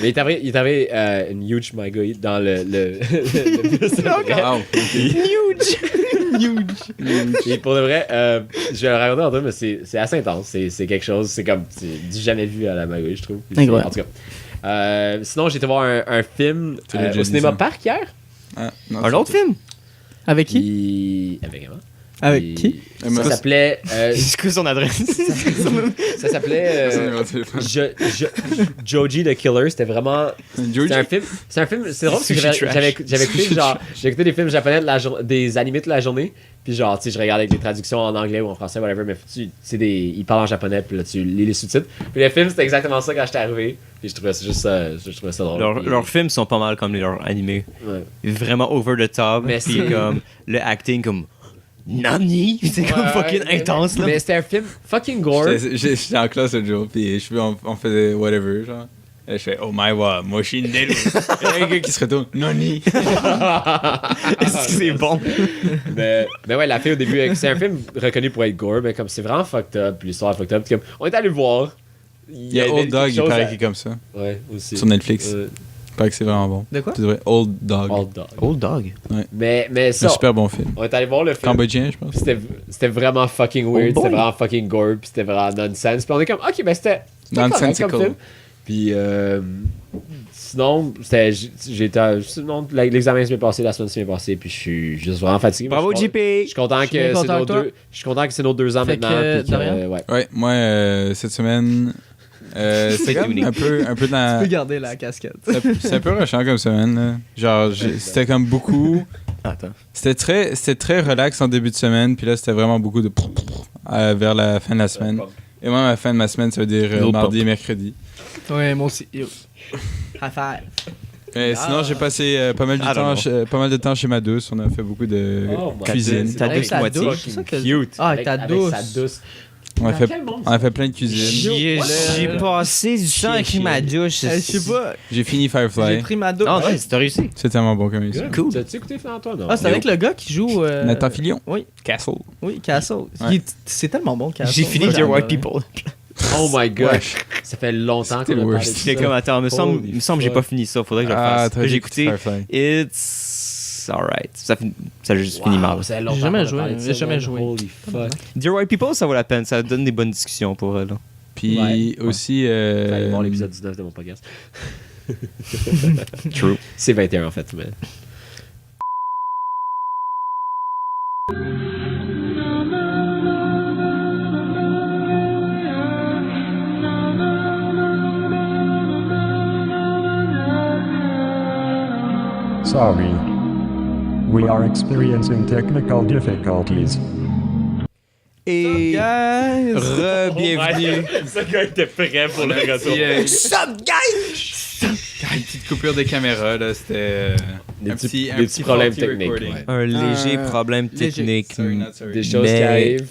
Mais il est arrivé une huge magouille dans le bus après. Wow. Et pour de vrai, je vais le raconter en deux, mais c'est assez intense. C'est quelque chose, c'est comme du jamais vu à la magouille, je trouve. Puis Incroyable. en tout cas. Sinon, j'ai été voir un film Tu l'as déjà au dit, cinéma ça. Parc hier. Ah, non, Un autre film? Avec qui? Avec Emma. Avec Puis qui? Emma. Ça s'appelait. C'est quoi son adresse? Ça s'appelait. Son numéro de téléphone. Joji the Killer. C'était vraiment. George. C'est un film. C'est drôle parce que Sushi trash. j'avais écouté genre. J'ai écouté des films japonais des animés toute la journée. Puis genre, tu sais, je regardais avec les traductions en anglais ou en français, whatever. Mais ils parlent en japonais. Puis là, tu lis les sous-titres. Puis le film, c'était exactement ça quand j'étais arrivé. Puis je trouvais ça juste je trouvais ça drôle. Puis- Leurs films sont pas mal comme leurs animés. Ouais. Vraiment over the top. Mais Puis c'est- comme le acting comme Nani? C'est comme Ouais, fucking mais- intense là. Mais c'était un film fucking gore. J'étais en classe l'autre jour, puis on faisait whatever, genre. Et je fais, oh my wa, Moshin Deru. Il y a un gars qui se retourne, Noni. Est-ce que c'est bon? mais ouais, la fille au début, c'est un film reconnu pour être gore, mais comme c'est vraiment fucked up, puis l'histoire est fucked up. Puis comme, on est allé le voir. Il y a Old Dog, il paraît qu'il est comme ça. Ouais, aussi. Sur Netflix. Il paraît que c'est vraiment bon. De quoi? Tu devrais, Old Dog. Old Dog. Old Dog. Mais C'est ça, un super bon film. on est allé voir le film. Cambodgien, je pense. C'était vraiment fucking weird, boy. c'était vraiment fucking gore, puis c'était vraiment nonsense. Puis on est comme, ok, ben c'était correct Nonsensical. comme film. Puis sinon, sinon, l'examen s'est bien passé, la semaine s'est bien passée, puis je suis juste vraiment fatigué. Bravo Mais je suis JP! Je suis content Je suis bien que content c'est nos avec toi. deux. Je suis content que c'est nos 2 ans Fait maintenant. que, Puis Dorian? ouais. Ouais, moi, cette semaine, c'est comme unique. un peu de Tu la... peux garder la casquette. C'est un peu rushant comme semaine, là. Genre, c'était comme beaucoup... Attends. C'était très relax en début de semaine, puis là, c'était vraiment beaucoup de... vers la fin de la semaine. Et moi, ma fin de ma semaine, ça veut dire Little mardi et mercredi. Ouais, moi aussi. Yo. High five. Sinon, j'ai passé pas mal de temps chez ma douce. On a fait beaucoup de Oh my cuisine. God. Ta Avec douce sa moitié. douche, c'est ça que- Cute. Ah, avec ta Avec douce. sa douce. On a Dans fait, quel monde, on a fait plein de cuisine. J'ai passé du temps avec ma douche. Je sais pas. J'ai fini J'ai Firefly. pris ma douche. Non, ouais, t'as réussi. C'est tellement bon comme émission. Cool. T'as-tu écouté Fais-Antoine? Non. Ah, c'est avec le gars qui joue. Nathan Fillion. Oui, Castle. oui, Castle. Ouais. C'est tellement bon, Castle. J'ai fini Moi, Dear j'adore, White hein. People. Oh my gosh. Ça fait longtemps que C'était je le parle worst. de J'étais ça. comme, attends, me semble que j'ai fuck. pas fini ça. Faudrait que je le fasse. t'as Là, j'ai écouté écouté Firefly. It's alright. Ça a juste fini mal. Ça fait longtemps J'ai jamais qu'on a joué, parlé de ça, j'ai jamais man. joué. Holy fuck. Dear White People, ça vaut la peine. Ça donne des bonnes discussions pour elle. Puis Puis Ouais. aussi... Allez voir l'épisode 19 de mon podcast. True. C'est 21 en fait, mais... Sorry. We are experiencing technical difficulties. Et Guys! re-bienvenue. Ce gars était prêt pour le retour. Sup, guys? Une petite coupure de caméra, là, c'était... Des un petits un problèmes faulty techniques, recording. ouais. Un léger problème léger. technique. Sorry, not sorry. Des choses Mais- qui arrivent.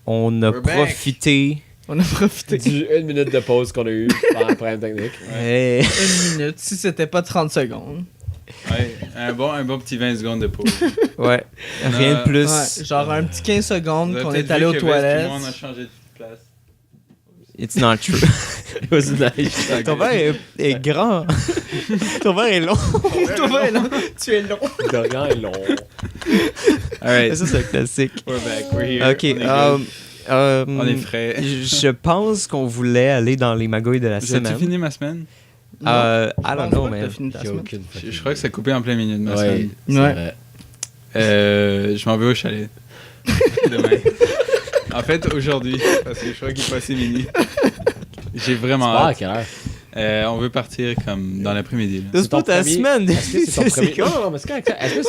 On a We're back. profité. On a profité Du 1 minute de pause qu'on a eu pendant le problème technique. Hey. une minute, si c'était pas 30 secondes. Ouais, un bon petit 20 secondes de pause. Ouais. Rien de plus. Ouais, genre un petit 15 secondes Vous avez qu'on peut-être est allé vu aux que toilettes. Tout le monde a changé de place. It's not true. It was nice. Ton verre est grand. Ton verre est long. Toi, là, tu es long. Dorian est long. Alright, Ça, c'est un classique. we're back, we're here. Ok. On est frais. Je pense qu'on voulait aller dans les magouilles de la J'ai-tu semaine. fini ma semaine? I don't Je pense know, pas que man. t'as fini ta J'ai semaine. aucune Je crois que ça a coupé en plein milieu de ma Ouais, semaine. c'est Ouais. vrai. Je m'en vais au chalet. Demain. En fait, aujourd'hui, parce que je crois qu'il est passé minuit. J'ai vraiment Ah, à hâte. quelle heure? On veut partir comme dans l'après-midi. là. C'est pas ton ta premier- semaine. Est-ce que c'est ton premier... quoi? Non, mais c'est correct. Est-ce que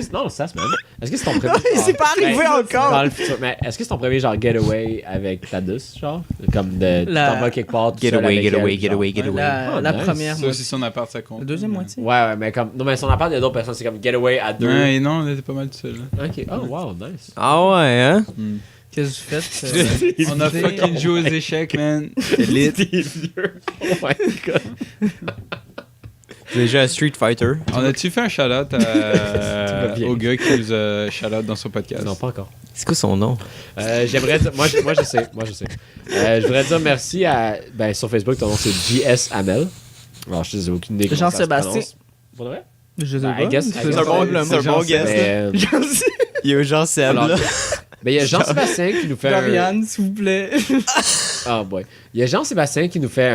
c'est... Non, c'est ta semaine. Est-ce que c'est ton premier... C'est pas arrivé Ben, encore. Dans le futur. Mais est-ce que c'est ton premier, genre, getaway avec ta douce, genre? Comme de... Tu La- t'en vas quelque part, tout Get seul away, avec get elle, away, genre. get away, get away. Ah, La nice. première Ça moitié. aussi, son appart, ça compte. La deuxième moitié. Ouais, mais comme... Non, mais son appart, il y a d'autres personnes. C'est comme getaway à deux. Ouais, non, on était pas mal tout seul. là. Ok. Oh, wow, nice. Ah ouais, hein? Qu'est-ce que vous faites? On a fucking joué aux échecs, man. T'es vieux. Oh my god. Déjà Street Fighter. On a-tu fait un shout-out vas bien. au gars qui nous a shout-out dans son podcast? Non, pas encore. C'est quoi son nom? J'aimerais dire... Moi, je sais. Je voudrais dire merci à... Ben, sur Facebook, ton nom, c'est JS Amel. Alors, je sais aucune idée comment ça se Jean-Sébastien. prononce. Pour de vrai? Je sais Ben, pas. I guess- C'est I guess un bon c'est le un bon Jean- guess. Mais, Il y a Jean Seb, alors, là. ben, il y a Jean-Sébastien qui nous fait un... Dorian, s'il vous plaît. Ah, boy. Il y a Jean-Sébastien qui nous fait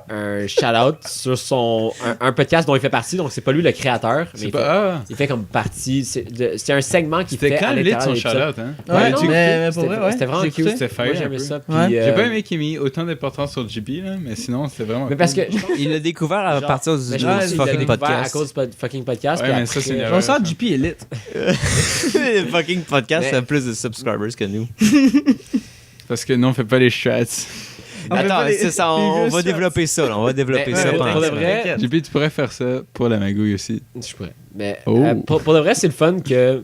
un shout-out sur son... Un podcast dont il fait partie, donc c'est pas lui le créateur, mais C'est il, pas... fait, Ah! il fait comme partie... C'est un segment qui fait C'était à quand lit l'intérieur son de l'épisode. shout-out, hein? Ouais, Ouais, non, tu- mais pour vrai, ouais. C'était vraiment J'ai cute. écouté. C'était fire, Moi, un j'aimais peu. ça. Puis, Ouais. J'ai pas aimé qu'il ait mis autant d'importance sur JP, là, mais sinon, c'était vraiment Mais parce que... Il l'a découvert à Genre, partir du mais je pense du qu'il l'a fucking découvert podcast. à cause du fucking podcast. Ouais, puis mais ça, c'est une après- erreur. Je pense que JP est lit. Le fucking podcast Mais- a plus de subscribers que nous. Parce que nous, on fait pas les strats. On fait Attends, pas les- c'est ça, les on vieux va shots. développer ça, là. On va développer Mais- ça ouais, pendant pour la de semaine. vrai, JP, tu pourrais faire ça pour la magouille aussi. je pourrais. Mais Oh. pour de vrai, c'est le fun que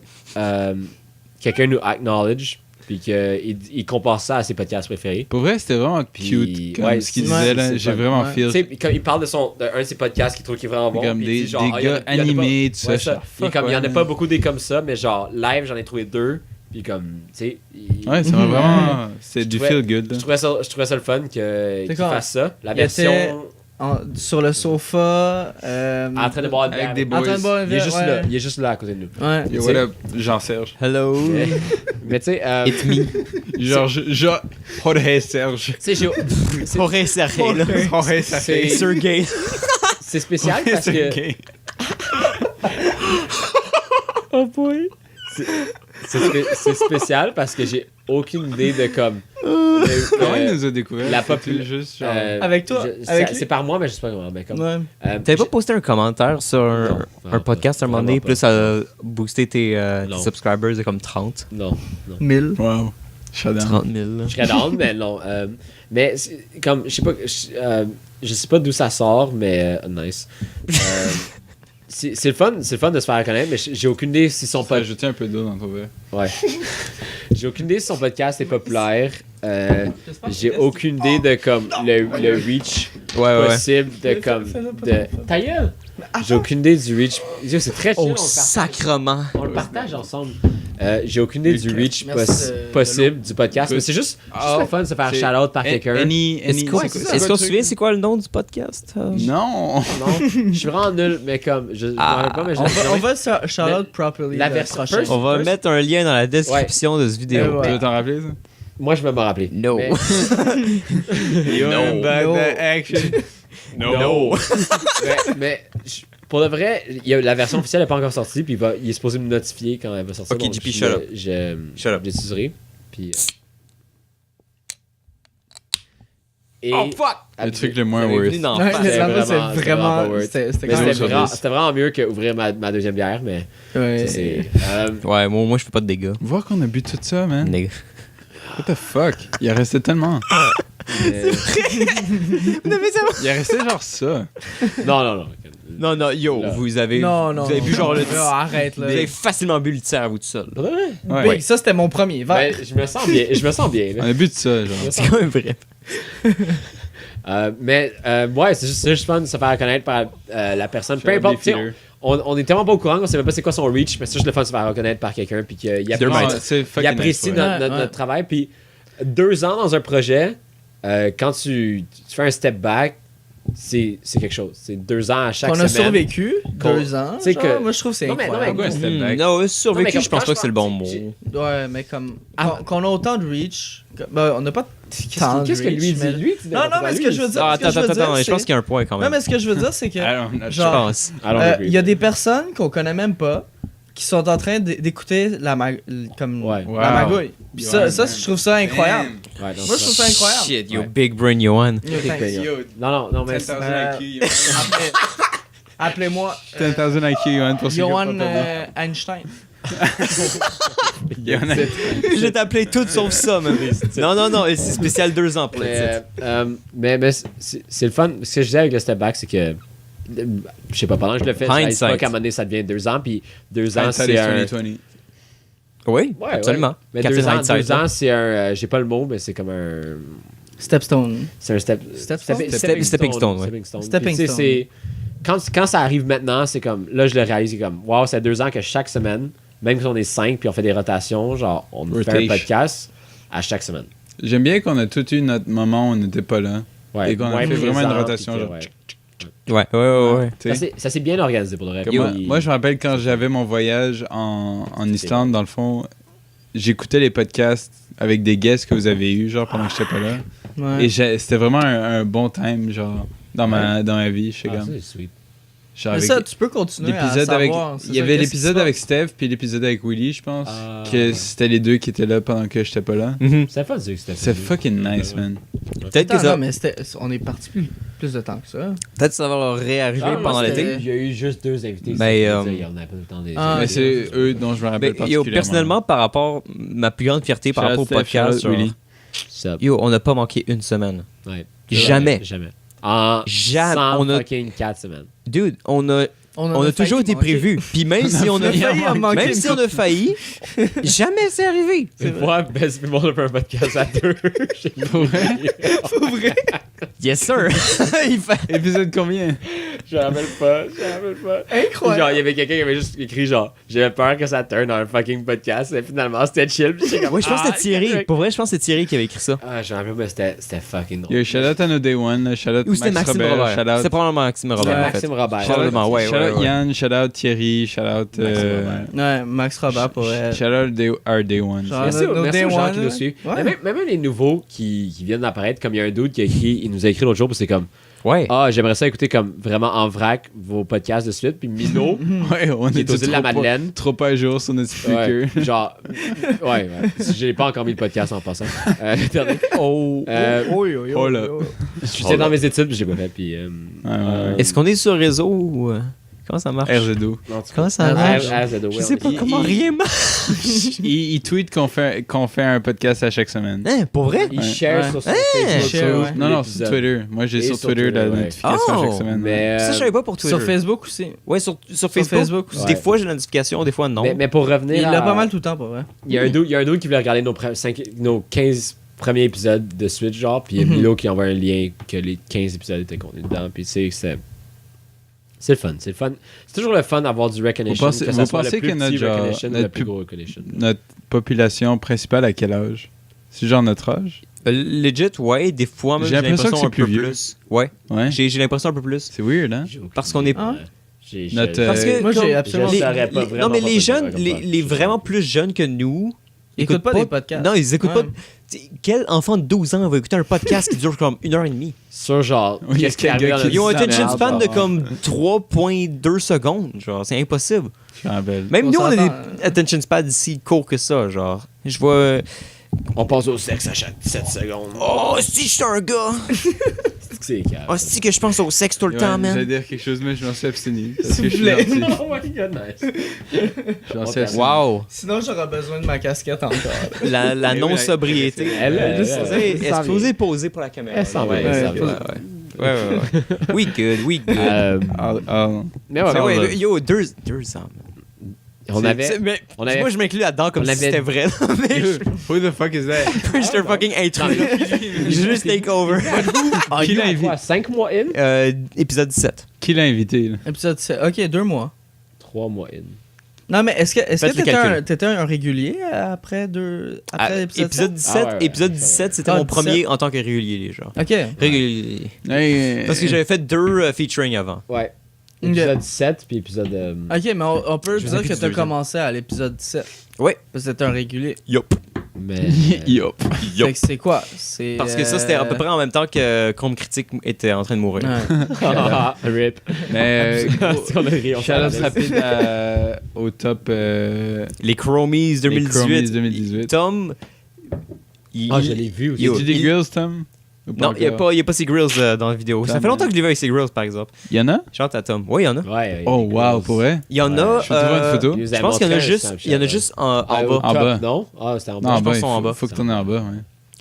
quelqu'un nous acknowledge puis qu'il compare ça à ses podcasts préférés. Pour vrai, c'était vraiment Puis, cute. Comme ouais, ce qu'il c'est- disait, là, c'est j'ai fun. vraiment Ouais. feel. Tu sais, quand il parle d'un de ses podcasts qu'il trouve qui est vraiment bon. Comme puis il des dit genre, gars il y en a animés, pas- tout ouais, ça. Il y en a Ouais, pas beaucoup des comme ça, mais genre live, j'en ai trouvé 2. Puis comme, tu sais, Ouais, ça m'a vraiment. C'est du trouvais- feel good. là. je trouvais ça le fun qu'il quoi? fasse ça. La Il était version Sur le sofa. en train de boire une Avec bière. des boys. En train de boire un Il est verre, juste ouais. là. Il est juste là à côté de nous. Ouais. Yo, what up, Jean-Serge. Hello, Mais tu sais, it's me. Jorge Serge. tu sais, c'est- Jorge Serge, là. Jorge c'est- Sergey. c'est spécial parce que Oh boy. c'est spécial parce que j'ai aucune idée de comme Comment il nous a découvert? la C'était popul- juste genre. Avec toi? c'est Avec lui? c'est par moi mais je sais pas comment mais comme Ouais. T'avais pas posté un commentaire sur Non, un vraiment podcast pas. un moment donné, Vraiment plus ça a boosté tes Non. subscribers de comme 30. non 1000. Wow. Shut down. 30 000. là. je serais down mais non mais comme je sais pas d'où ça sort mais nice c'est le fun de se faire connaître mais j'ai aucune idée si son Faut podcast ajouter un peu d'eau dans ton verre. ouais j'ai aucune idée si son podcast est populaire j'ai aucune idée de comme le reach Ouais, possible de comme de ta gueule! J'ai aucune idée du reach. Yo, c'est très chill, Oh, on le partage. sacrement. On le partage ensemble. J'ai aucune idée du reach Merci de possible du podcast, mais c'est juste le fun de se faire shout-out par quelqu'un. Est-ce qu'on se souvient c'est quoi le nom du podcast? Non! Non, je suis vraiment nul, mais comme je m'en rappelle pas, mais On va shout-out properly. La le version prochain. first- On va mettre un lien dans la description de cette vidéo. Ouais. Tu veux t'en rappeler, ça? Moi, je vais me rappeler. No. Mais- Yo, bad No. action. No. Pour le vrai, la version officielle n'est pas encore sortie, puis il est supposé me notifier quand elle va sortir. Ok, donc JP, shut up. Shut up. J'utiliserai. Puis. Et Oh fuck! Le truc le moins Ça m'est worth. venu dans Ouais, la face. c'était honnêtement, c'est vraiment- c'était vraiment vraiment. pas worth. C'était mais quand même. sur 10. c'était vraiment mieux qu'ouvrir ma deuxième bière, mais Ouais. ça, c'est. Ouais, moi je fais pas de dégâts. Voir qu'on a bu tout ça, man. Nègre. What the fuck? Il en restait tellement. mais- Il en restait genre ça. Non. Non, non, yo, Là. vous avez Non. vous avez bu genre le Arrête, Vous là. avez facilement bu le tiers à vous tout seul. Pas vrai? Ouais. Big, ça, c'était mon premier verre. Ben, je me sens bien. On a bu de ça, genre. C'est quand même vrai. Ouais, c'est juste fun de se faire reconnaître par la personne. Peu importe, tu sais, on est tellement pas au courant qu'on sait même pas c'est quoi son reach, mais c'est juste le fun de se faire reconnaître par quelqu'un puis qu'il They're apprécie, right. C'est il fucking apprécie nice, ouais. notre travail. Puis 2 ans dans un projet, quand tu fais un step back, c'est quelque chose. C'est 2 ans à chaque On semaine. a survécu Qu'on- 2 ans. tu sais genre, que- moi, je trouve que c'est Non, mais- non, incroyable. Pourquoi un step back? Non, Non, survécu, mais je pense quand pas que c'est le bon j'ai- mot. Ouais, mais comme. Qu'on a autant de reach. Ben, on n'a pas tant de Qu'est-ce que lui reach, dit? mais- Lui, tu dis Non, n'importe non, quoi. mais ce Lui, que je veux dire. Ah, ce que je veux dire, je pense c'est- qu'il y a un point quand même. Non, mais ce que je veux dire, c'est que. Je Je genre, pense. I don't agree. Il y a des personnes qu'on connaît même pas qui sont en train d'écouter comme Ouais. Wow. la magouille. Puis ça, je trouve ça incroyable. Ouais, non, Moi, je trouve ça incroyable. Shit, yo, Ouais. big brain Johan. Yo, thanks. Non, mais. 10,000 IQ, Appelez-moi 10,000 IQ, Johan, pour ceux qui ont Johan pas perdu. Einstein. Johan, Je vais t'appeler tout sauf ça, man. Non, c'est spécial 2 ans pour le titre. Mais c'est le fun. Ce que je disais avec le step back, c'est que. Je sais pas, pendant que je le fais, je réalise pas Hindsight. qu'à un moment donné, ça devient 2 ans, puis 2 ans, Hindsight c'est is un. 2020. Oui, Ouais, absolument. ouais. Mais Captain 2 ans, Hindsight, 2 ans, c'est un. J'ai pas le mot, mais c'est comme un. Stepstone. C'est un Stepping stone, ouais. Stepping stone. Stepping Puis, tu sais, stone. c'est- quand ça arrive maintenant, c'est comme. Là, je le réalise, c'est comme. Waouh, ça fait 2 ans que chaque semaine, même si on est 5 puis on fait des rotations, genre, on fait un Rotation. podcast à chaque semaine. J'aime bien qu'on a tous eu notre moment où on n'était pas là. Ouais, Et qu'on a moins fait vraiment une présent, rotation, puis que, genre, ouais. Ouais. Tu sais. Ça s'est bien organisé pour le vrai. Comme moi, Puis- moi, je me rappelle quand j'avais mon voyage en Islande, dans le fond, j'écoutais les podcasts avec des guests que vous avez eus, genre, pendant que j'étais pas là. Ouais. Et c'était vraiment un bon time, genre, dans ma vie, je sais Ah, comme. ça, c'est sweet. Genre, Mais avec ça, tu peux continuer à l'épisode avec. savoir. c'est Il y ça, avait qu'est-ce qui l'épisode se avec passe. Steph, puis l'épisode avec Willy, je pense. Ah, que ouais. c'était les deux qui étaient là pendant que j'étais pas là. C'était fun, c'était C'est fucking nice, man. Peut-être que Attends, ça non, mais on est parti plus de temps que ça. peut-être ça va leur réarriver Ah, pendant moi, l'été. c'était- Il y a eu juste 2 invités. Mais, ça, il y en avait pas le temps des. Ah, Mais c'est eux dont je me rappelle Ben, particulièrement. yo, personnellement, par rapport, ma plus grande fierté par Shout rapport au out Steph, podcast, shout out Willy. Ça. yo, on n'a pas manqué une semaine. Ouais. Jamais. Jamais. En Jamais. 100 On a- fucking 4 semaines. Dude, on a toujours été prévu. Puis même si on a failli en manquer même une si on a failli, jamais c'est arrivé. C'est moi, Best People de faire un podcast à 2. Pour vrai? Yes sir. Il fait Épisode combien? Je me rappelle pas. Incroyable. Genre, il y avait quelqu'un qui avait juste écrit genre, j'avais peur que ça turn dans un fucking podcast. Et finalement, c'était chill. Puis j'étais comme, Ouais, je pense que c'était Thierry. correct. Pour vrai, je pense que c'est Thierry qui avait écrit ça. Ah, je me rappelle, mais c'était fucking drôle. Yo, shout out à nos Day One, shout out Ou c'était Max Maxime Robert, Robert. shout out. C'est probablement Maxime Robert. en fait. Maxime Robert. Probablement, ouais, Shout out ouais. Yann, shout out Thierry, shout out. Maxime Robert. Ouais, Max Robert pourrait. Shout out our Day One. Genre, Merci, nos merci Day aux gens One, qui nous là. suivent. Ouais. Mais même les nouveaux qui viennent d'apparaître, comme il y a un dude qui a écrit, il nous a écrit l'autre jour, puis c'est comme, Ouais. ah, j'aimerais ça écouter comme vraiment en vrac vos podcasts de suite. Puis Milo, Ouais, on qui est aux était îles de la trop pas- Madeleine. Trop pas à jour sur notre Ouais, speaker. genre, ouais. J'ai pas encore mis le podcast en passant. Le dernier. Oh. Oh là. J'étais dans mes études, puis j'ai pas fait. Puis, Ouais, ouais. Est-ce qu'on est sur réseau ou comment ça marche? RZO. Comment ça Ah, marche? Je Je sais pas comment rien marche. Il tweet qu'on fait un podcast à chaque semaine. Hein, pour vrai? Il Ouais. share Ouais. sur son Hein? Facebook. Share, ouais. Non, sur Twitter. Moi, j'ai Et sur sur Twitter la Twitter, ouais. notification Oh, chaque semaine. Mais, Ça, je savais pas pour Twitter. Sur Facebook aussi. Ouais, sur Facebook. Facebook aussi. Des Ouais. fois, j'ai la notification, des fois, non. mais pour revenir Il à- l'a pas mal tout le temps, pour vrai. Il y a un dude qui voulait regarder nos 15 premiers épisodes de suite, genre, puis il y a Mhm. Milo qui envoie un lien que les 15 épisodes étaient contenus dedans, puis c'est le fun, c'est le fun. C'est toujours le fun d'avoir du recognition, Vous pensez- que ça vous soit pensez le plus que notre petit genre- recognition ou notre le plus plus- gros recognition. Notre population principale à quel âge? C'est genre notre âge? Legit, ouais, des fois, même, J'ai l'impression que c'est un plus peu vieux. plus. Ouais, Ouais. j'ai l'impression un peu plus. C'est weird, hein? J'ai aucune Parce qu'on est- idée. Ah. Notre, Parce que, Moi, j'ai comme, absolument- Je saurais pas non, vraiment mais pas les quoi jeunes, dire comme les ça. vraiment plus jeunes que nous, Ils écoutent pas des podcasts. Non, ils écoutent Ouais. pas. Tu Quel enfant de 12 ans va écouter un podcast qui dure comme 1h30? Sur genre, Oui, qu'est-ce qui quel arrive gars dans qui le- Ils ont un Ça attention merde, span de genre. comme 3,2 secondes. Genre, c'est impossible. Je me rappelle. Même On nous, on a s'entend. des attention spans si courts que ça. Genre, je vois. On passe au sexe à chaque 7 secondes. Oh, si je suis un gars! C'est calme. Oh, si que je pense au sexe tout le temps, J'allais man! dire quelque chose, mais je m'en suis abstenu. Parce S'il que je vous suis plaît. gentil. Oh my goodness. Je m'en suis abstenu. Wow! Sinon, j'aurais besoin de ma casquette encore. La Mais oui, non-sobriété. Elle, Est-ce posé poser pour la caméra? Elle s'en va, Ouais, elle ouais, s'en ouais, va. ouais. We good, we good. Ah, non. Mais ouais, C'est ouais, ouais, yo, 2 ans. on avait... Mais, on avait- moi, je m'inclus là-dedans comme on si avait- c'était vrai. Mais Who the fuck is that? j'étais un fucking intrus. Juste take over. Qui l'a invité? 5 mois in? Épisode 17. Qui l'a invité, là? Épisode 7. Ok, 2 mois. 3 mois in. Non, mais est-ce que Faites le t'étais calcul. t'étais un régulier après Épisode 17, Ah ouais, épisode ouais, 17, c'était Ah, mon 17. premier en tant que régulier, les gens. Ok. Régulier. Parce que j'avais fait 2 featuring avant. Ouais. Ok. Épisode 7 puis épisode... Ok, mais on peut Je me dire rappelle que du t'as deuxième. commencé à l'épisode 17. Ouais. Parce que t'étais un régulier. Yup. Mais... Yup. Fait que c'est quoi? C'est. Parce que ça, c'était à peu près en même temps que Chrome Critique était en train de mourir. Ouais. Rip. Mais On a ri, on shout-out s'en rapide au top Les Chromies 2018. Chromies 2018. Tom. Ah, je l'ai vu aussi. Yo, Tu des il- grills, Tom? Ou Non, il n'y a pas ses grills dans la vidéo. Ça Tom, fait longtemps que je l'ai vu avec ses grills, par exemple. Il y en a? Chante à Tom. Oui, il y en a. Ouais. Oh, wow, pour vrai? Il y en Ouais. a. Je peux te voir une photo? Je pense qu'il y en a juste, en bas. En bas. Non? Ah, c'était en Non, bas. en pense bas, qu'ils sont en bas. faut que t'en aies en bas, ouais.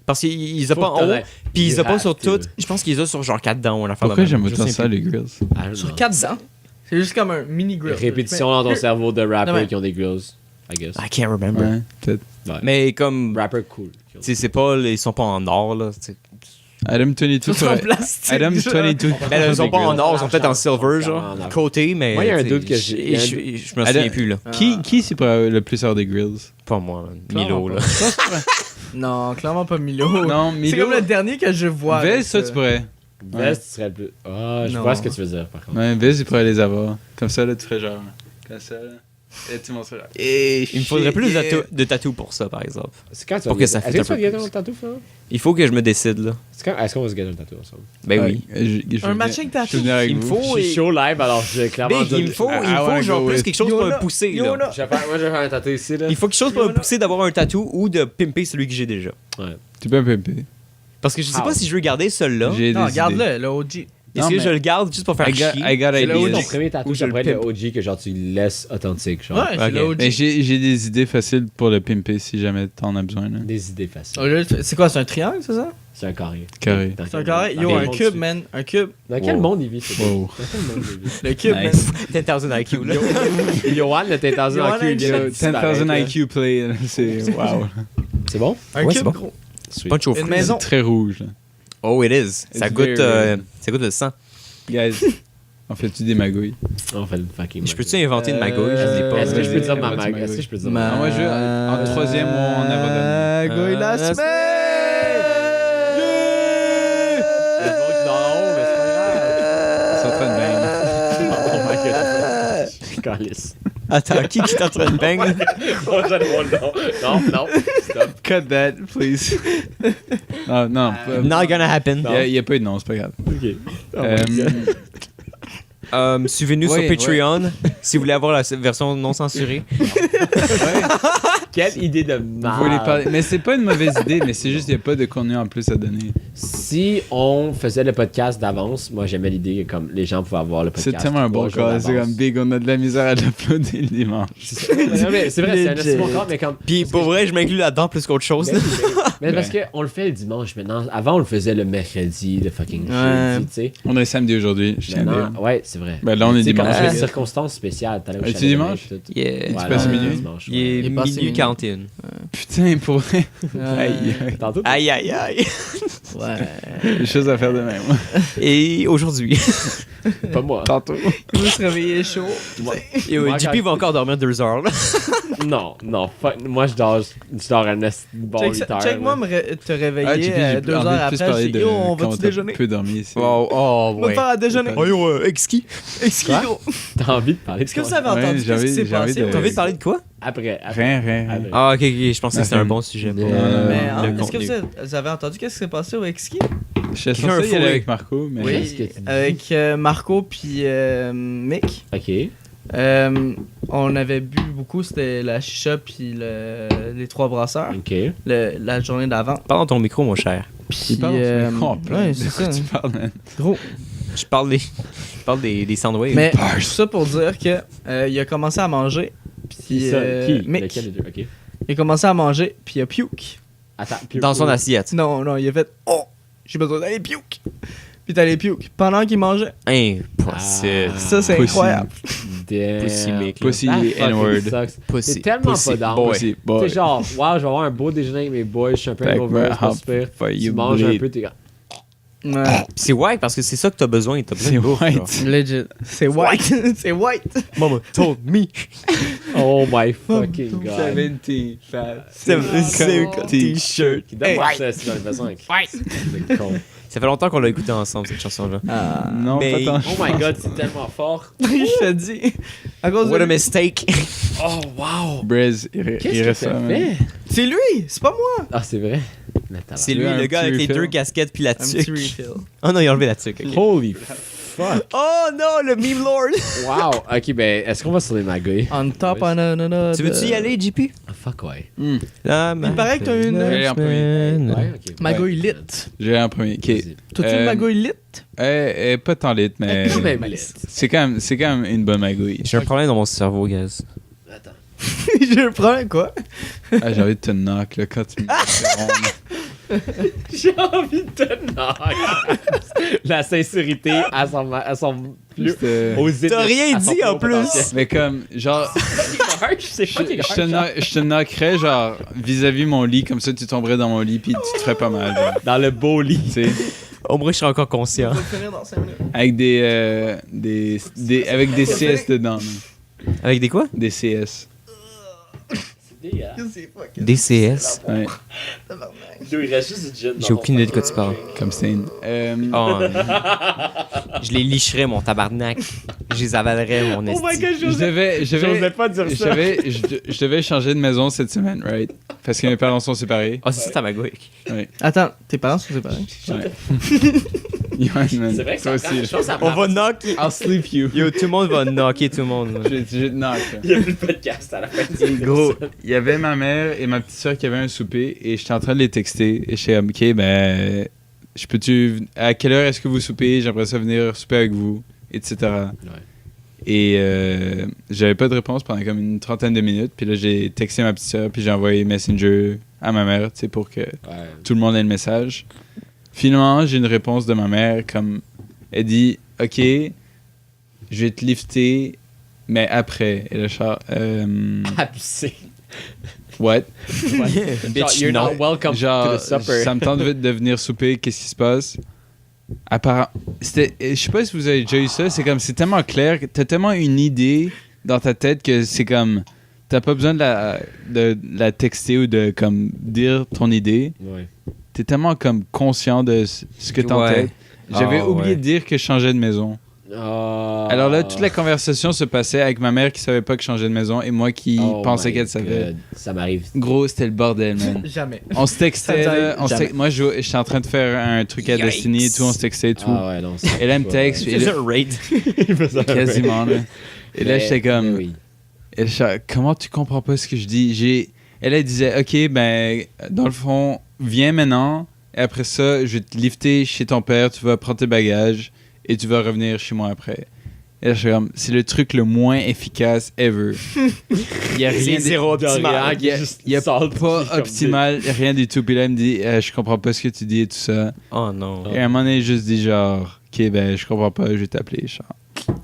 Parce qu'ils ont Faut pas en que t'en haut, aies. puis ils ont pas You sur have to. toutes. Je pense qu'ils ont sur genre 4 dents ou un affaire Pourquoi de même. j'aime Je autant sais ça, plus. les grills? Ah, je Sur sais 4 dents. C'est juste comme un mini grill. Répétition dans ton cerveau de Non, rappers mais- qui ont des grills, I guess. I can't remember. Ouais, peut-être. Ouais. Mais comme. Rapper cool. Tu sais, c'est pas. Ils sont pas en or, là. tu sais. Adam 22 Tout sur en plastique. Adam 22. Ben, là, ils sont pas en or, ils sont peut-être en Argent, silver, genre. en argent. Côté, mais. Moi, il y a un tu sais, doute que j'ai- il y a un Je me Adam- souviens plus, là. Qui c'est pour le plus avoir des grills? Pas moi, man. Clairement Milo, pas. là. Non, clairement pas Milo. Non, C'est Milo. comme le dernier que je vois. avec Vez, ça, tu pourrais. Vest, tu serais le plus. Ah, je Non. vois ce que tu veux dire, par contre. Ouais, Vez, il pourrait les avoir. Comme ça, là, tu ferais genre. Comme ça, là. Et tu montrerais là. Il me faudrait plus de tatou pour ça, par exemple. C'est quand tu Pour vas que se ça Est-ce fitte que tu vas un peu guetter plus. un tatou, Florent? Il faut que je me décide, là. Est-ce qu'on va se guetter un tatou ensemble? Ben oui. Un matching tattoo. Je vais venir avec Il me vous. faut. Je suis chaud live, alors je clairement. Big, il me faut, genre plus quelque chose pour me pousser, là. Moi, je vais faire un tatou ici, là. Il faut quelque chose pour me pousser d'avoir un tatou ou de pimper celui que j'ai déjà. Ouais. Tu peux me pimper. Parce que je sais How? pas si je veux garder celui-là. J'ai Non, des garde-le, le OG. Est-ce Non, que mais- je le garde juste pour faire chier? I got C'est le ideas. ton premier tatou, Ou ça je pourrait le être le pimpe. OG que genre tu laisses authentique, genre. Ouais, c'est Ok. le OG. Mais j'ai des idées faciles pour le pimper si jamais t'en as besoin. Là. Des idées faciles. Au lieu de- C'est quoi, c'est un triangle, c'est ça? C'est un carré. Carré. Dans C'est un quel carré. monde- Yo, dans un quel cube, monde man. Un cube. tu- Dans quel Wow. monde il vit, ce Wow. Dans quel monde il vit? Le cube, Nice. man. 10,000 IQ, là. Johan, le 10,000 Johan, IQ, il vient de 10,000 disparaître, IQ play, là, c'est wow. C'est bon? Un Ouais, cube c'est bon. gros. Sweet. Punch au Une fruit. maison. C'est très rouge. Là. Oh, it is. Ça It's goûte, very red. ça goûte le sang. Guys, on fait-tu des magouilles? On fait le fucking. Je peux-tu inventer une magouille? Je sais pas. Est-ce que je peux dire ma Vas-y, mag? magouille. Est-ce que je peux dire Ah, ma moi, je veux en troisième ou en avant-dernier. Magouille la la semaine! Ils sont en train de bang. Calice. Attends, qui est en train de bang? Non, stop. Cut that, please. Non, Not gonna happen. il n'y a pas eu de nom, c'est pas grave. Ok. Suivez-nous Ouais, sur Patreon si vous voulez avoir la version non censurée. Quelle idée de Vous voulez merde. parler. Mais c'est pas une mauvaise idée, mais c'est juste qu'il n'y a pas de contenu en plus à donner. Si on faisait le podcast d'avance, moi j'aimais l'idée que comme les gens pouvaient avoir le podcast. C'est tellement un bon 3 jours cas. C'est d'avance. comme Big, on a de la misère à l'uploader le dimanche. Non, mais c'est vrai, c'est un Legit. assez bon cas, mais comme. Puis pour vrai, je m'inclus là-dedans plus qu'autre chose. Mais, mais parce qu'on le fait le dimanche maintenant. Avant, on le faisait le mercredi, le fucking Ouais. jeudi, tu sais. On est samedi aujourd'hui, je tiens à dire. Maintenant, ouais, c'est vrai. Ben là, on est Tu sais, comme dimanche. c'est une Ouais. circonstance spéciale. T'allais au Es-tu chalet de dimanche? neige, tout. Yeah. Ouais, passes non, minuit? dimanche, Il ouais. est Il est passé minuit minuit. 41. Putain, pour vrai. Aïe, aïe. Tantôt, Aïe, aïe, aïe. Ouais. Des choses à faire de même. Et aujourd'hui, pas moi. Tantôt. Vous se réveillez chaud. Yo, Moi, JP quand- va encore dormir 2 heures. Là. Non, fuck. Moi, je dors un bon 8 heures. Check-moi là. te Ah, réveiller JP, j'ai 2 envie heures de plus après. parler Je de dis, yo, on comment va-tu t'as déjeuner? peu dormi ici. Oh, On va te faire à déjeuner. Oh, yo, exquis. Exquis, Quoi? gros. T'as envie de parler de Est-ce que quoi? vous avez Ouais, entendu j'ai ce qui s'est envie de- passé? T'as envie de parler de quoi? Après. Rien. Après. Ah, ok, je pensais que c'était un bon sujet. pour, Mais le est-ce que contenu. vous avez entendu qu'est-ce qui s'est passé au Exki? Je suis Quelqu'un a censé y aller fourré. avec Marco, mais... Oui, Qu'est-ce que tu dis? avec Marco puis Mick. Ok. On avait bu beaucoup, c'était la chicha puis les 3 brasseurs, Ok. la journée d'avant. Parle dans ton micro, mon cher. Puis, Il parle dans son micro en plein. ouais, De c'est quoi ça. tu parles, man? Gros. Je parle des Soundwaves. Mais tout ça pour dire que il a commencé à manger. Puis Qui? Mick, Lequel des deux? Ok. il a commencé à manger puis il a puke. Attends. puis- Dans son assiette. Non, il a fait « Oh, j'ai besoin d'aller puke. » Puis t'allais puke pendant qu'il mangeait. Impossible. Ça, c'est Pussy. incroyable. Damn. Pussy Mick, là. Pussy That fucking N-word. sucks. Pussy. C'est tellement Pussy pas down. boy. Pussy Tu boy. sais, genre, wow, je vais avoir un beau déjeuner avec mes boys, je suis un peu Fait que over, c'est pas moi, super. for Tu you manges un bleed. peu, t'es comme... Ouais. C'est white parce que c'est ça que t'as besoin. T'as besoin C'est de bouffe, white. genre. Legit. C'est white. C'est white. Mama told me. Oh my fucking god. 70 fat. T-shirt. Qui donne ça, c'est dans le besoin. Le con. Ça fait longtemps qu'on l'a écouté ensemble, cette chanson-là. Non, Mais- pas tant. Oh my god, c'est tellement fort. Je te dis. À cause What de a lui. mistake. Oh wow. Brez, il Qu'est-ce que reste ça, t'as man. fait? C'est lui, c'est pas moi. Ah, c'est vrai. C'est lui, Un le gars petit avec les refill. 2 casquettes puis la Un petit tuque. refill. Oh non, il a enlevé la tuque. ok. Holy fuck. Oh non, le meme lord. Wow. Ok, ben, est-ce qu'on va sur les magouilles? On top, on a. Tu veux-tu y aller, JP? Ah, fuck ouais. Là, Il paraît que t'as une- J'allais en premier. Ouais, ok. Magouille lit. J'ai en premier. Ok. Vas-y. T'as-tu une magouille lit? Elle est pas tant lit, mais. Quand même lit. C'est quand même une bonne magouille. J'ai un problème dans mon cerveau, guys. Attends. J'ai un problème, quoi? Ah, j'ai envie de te knock là, quand tu me dis J'ai envie de te knock. La sincérité à son plus C'était- aux zéniths, T'as rien à son dit, en plus haut plus. potentiel. Mais comme, genre, C'est fucking harsh, hein. je te knockerais, genre, vis-à-vis mon lit, comme ça tu tomberais dans mon lit, puis tu te ferais pas mal, genre. Dans le beau lit. Tu sais, Au moins, je serais encore conscient. On va finir dans 5 minutes. avec avec des CS dedans, man. Avec des quoi? Des CS. C'est dégueulasse. C'est fucking DCS. Ouais, tabarnak. Il reste juste du gin. J'ai aucune idée de quoi tu parles. comme Stain. Oh, je les licherais, mon tabarnak. Je les avalerais, mon esti. Oh my god, Je devais pas dire ça. je devais changer de maison cette semaine, right? Parce que mes parents sont séparés. Ah, c'est ça ta magouille. Attends, tes parents sont séparés? Ouais. Yeah, man. C'est vrai que Toi ça aussi. je pense que ça On va knock. I'll sleep you. Yo, tout le monde va knocker tout le monde. là. Je vais te knock. là. Il y a plus de podcast à la fin du Gros, il y avait ma mère et ma petite soeur qui avaient un souper et j'étais en train de les texter et j'étais comme, ok, ben, à quelle heure est-ce que vous soupez? J'aimerais ça venir souper avec vous, etc. Et j'avais pas de réponse pendant comme une trentaine de minutes. Puis là, j'ai texté ma petite soeur puis j'ai envoyé Messenger à ma mère, tu sais, pour que Ouais. tout le monde ait le message. Finalement, j'ai une réponse de ma mère comme, elle dit, ok, je vais te lifter, mais après. Et le char, Abusé. what? Bitch, You're non. not welcome to Genre, the supper. ça me tente de venir souper, qu'est-ce qui se passe? Je sais pas si vous avez déjà eu ça, c'est comme, c'est tellement clair, que t'as tellement une idée dans ta tête que c'est comme, t'as pas besoin de la texter ou de comme dire ton idée. Ouais. T'es tellement comme conscient de ce que t'as en Ouais. tête. J'avais Ah, oublié ouais. de dire que je changeais de maison. Alors là, toute la conversation se passait avec ma mère qui savait pas que je changeais de maison et moi qui Oh pensais my qu'elle savait. God. Ça m'arrive. Gros, c'était le bordel, man. Jamais. On se textait, Ça là, t'arrive jamais. moi j'étais en train de faire un truc à Yikes. Destiny et tout, on se textait et tout. Ah ouais, non. Et là, elle me texte, et C'est là, un raid. quasiment, là. Et là, j'étais comme, Oui. et là, comment tu comprends pas ce que je dis? Elle disait, ok, ben, dans le fond, viens maintenant, et après ça, je vais te lifter chez ton père, tu vas prendre tes bagages, et tu vas revenir chez moi après. Et là, je suis comme, c'est le truc le moins efficace ever. Il y a rien C'est zéro De rien, optimal. qui est juste Il y a salty, pas comme optimal, rien du tout. Puis là, elle me dit, je comprends pas ce que tu dis et tout ça. Oh non. Et à un moment donné, j'ai juste dit genre, ok, ben, je comprends pas, je vais t'appeler, genre.